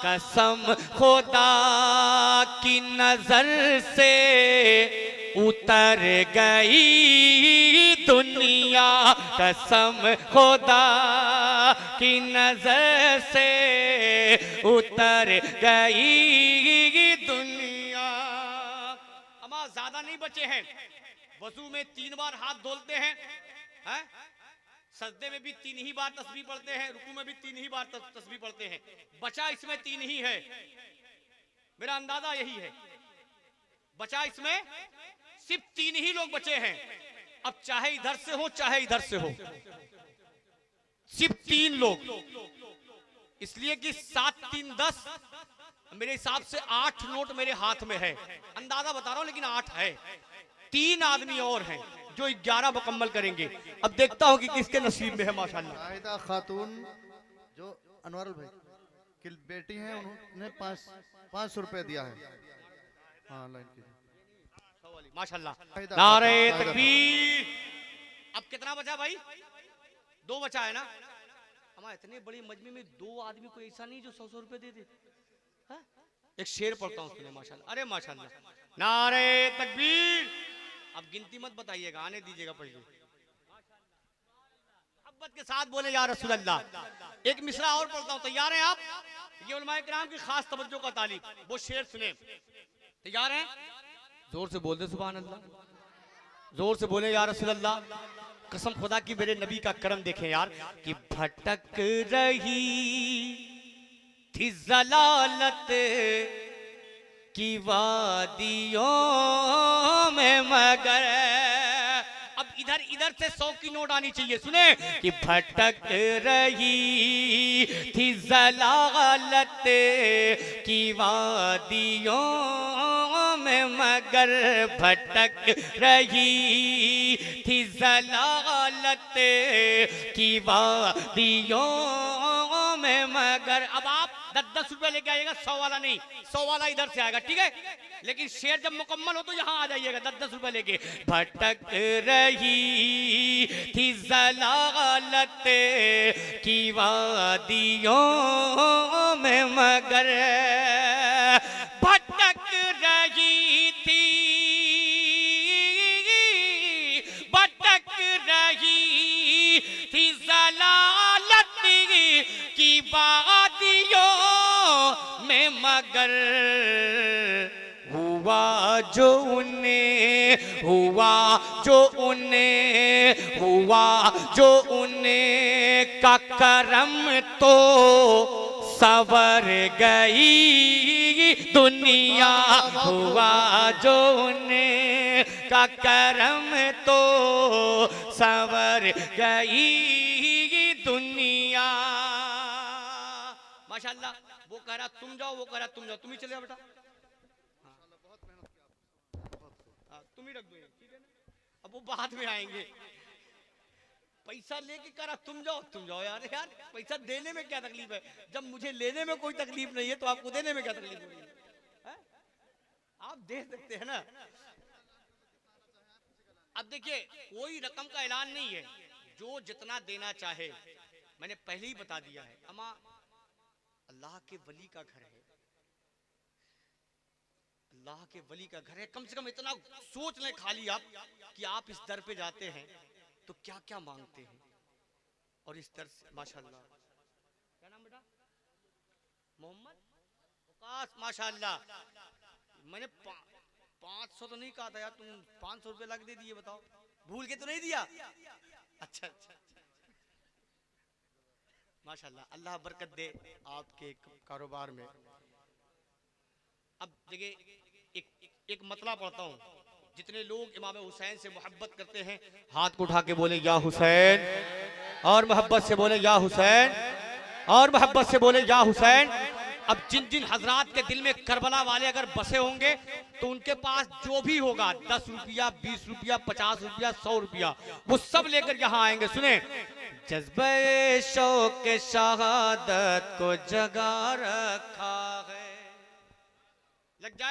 कसम खुदा की नजर से उतर गई दुनिया, कसम खुदा की नजर से उतर गई दुनिया। अमा ज्यादा नहीं बचे हैं। वजू में 3 बार हाथ धोलते हैं, सजदे में भी 3 ही बार तस्बीह पढ़ते हैं, रुकू में भी 3 ही बार तस्बीह पढ़ते हैं। बचा इसमें 3 ही है, मेरा अंदाजा यही है। बचा इसमें सिर्फ 3 ही लोग बचे हैं। अब चाहे इधर से हो चाहे इधर से हो, सिर्फ 3 लोग। इसलिए कि 7 3 10, मेरे हिसाब से 8 नोट मेरे हाथ में है, अंदाजा बता रहा हूं, लेकिन 8 है। 3 आदमी और हैं जो 11 मुकम्मल करेंगे। अब देखता हूं कि किसके नसीब में है। माशाल्लाह, शाहिदा खातून जो अनवारुल भाई की बेटी हैं, उन्होंने 500 रुपए दिया है। हाँ, लाइन कीजिए। माशाल्लाह, नारे तकबीर। अब कितना बचा भाई? 2 बचा है ना? हमारे इतने बड़ी मजमे में 2 आदमी को ऐसा नहीं जो 100 रुपए दे दे। हाँ? एक शेर पढ़ता हूँ सुने माशाल्लाह। अरे माशाल्लाह, नारे तकबीर। अब गिनती मत बताइएगा, आने दीजिएगा पहले। मोहब्बत के साथ बोले या रसूल अल्लाह। एक मिसरा और पढ़ता हूँ, तैयार हैं आप? ये उलमाए किराम की खास तवज्जो का तालीब, वो शेर सुने। तैयार हैं? जोर से बोल दे सुभान अल्लाह, जोर से बोले या रसूल अल्लाह। कसम खुदा की मेरे नबी का करम देखें यार, कि भटक रही थी जलालत की वादियों में मगर। अब इधर इधर से 100 की नोट आनी चाहिए, सुने। कि भटक रही थी जलालत की वादियों में मगर, भटक रही थी जलालत की वादियों में मगर। अब आप 10-10 रुपए लेके आइएगा, 100 वाला नहीं, 100 वाला इधर से आएगा, ठीक है? लेकिन शेर जब मुकम्मल हो तो यहाँ आ जाइएगा 10-10 रुपए लेके। भटक रही थी जलालत की वादियों में मगर, भटक रही थी, भटक रही थी जलालत की वादियों में मगर, हुआ जो उन्हें, हुआ जो उन्हें, हुआ जो उन्हें का करम तो सवर गई दुनिया। हुआ जो उन्हें का करम तो सवर गई दुनिया। माशाल्लाह। वो कह रहा तुम जाओ, वो कह रहा तुम जाओ, तुम ही चले जाओ बेटा। हाँ, तुम ही रख दो, ठीक है ना? अब वो बाद में आएंगे। पैसा लेके कह रहा तुम जाओ यार। यार पैसा देने में क्या तकलीफ है? जब मुझे लेने में कोई तकलीफ नहीं है तो आपको देने में क्या तकलीफ होगी? आप दे सकते हैं ना। अब देखिए, कोई रकम का ऐलान नहीं है, जो जितना देना चाहे। मैंने पहले ही बता दिया है, अमा अल्लाह के वली का घर है, अल्लाह के वली का घर है। कम से कम इतना सोच लें खाली आप, कि आप इस दर पे जाते हैं तो क्या क्या मांगते हैं। और इस दर से माशाल्लाह, क्या नाम बेटा? मोहम्मद वकास, माशाल्लाह। मैंने 500 तो नहीं कहा था यार, तुम 500 रुपए लग दे दिए, बताओ। भूल के तो नहीं दिया? अच्छा अच्छा, माशाल्लाह। अल्लाह बरकत दे आपके कारोबार में। अब देखिए, एक मतला पढ़ता हूँ। जितने लोग इमाम हुसैन से मोहब्बत करते हैं, हाथ को उठा के बोले या हुसैन, और मोहब्बत से बोले या हुसैन, और मोहब्बत से बोले या हुसैन। अब जिन जिन हजरात के दिल में करबला वाले अगर बसे होंगे, तो उनके पास जो भी होगा, 10 रुपया, 20 रुपया, 50 रुपया, 100 रुपया, वो सब लेकर यहाँ आएंगे। सुने, जज्बे शौक शहादत को जगा रखा है। लग जाए।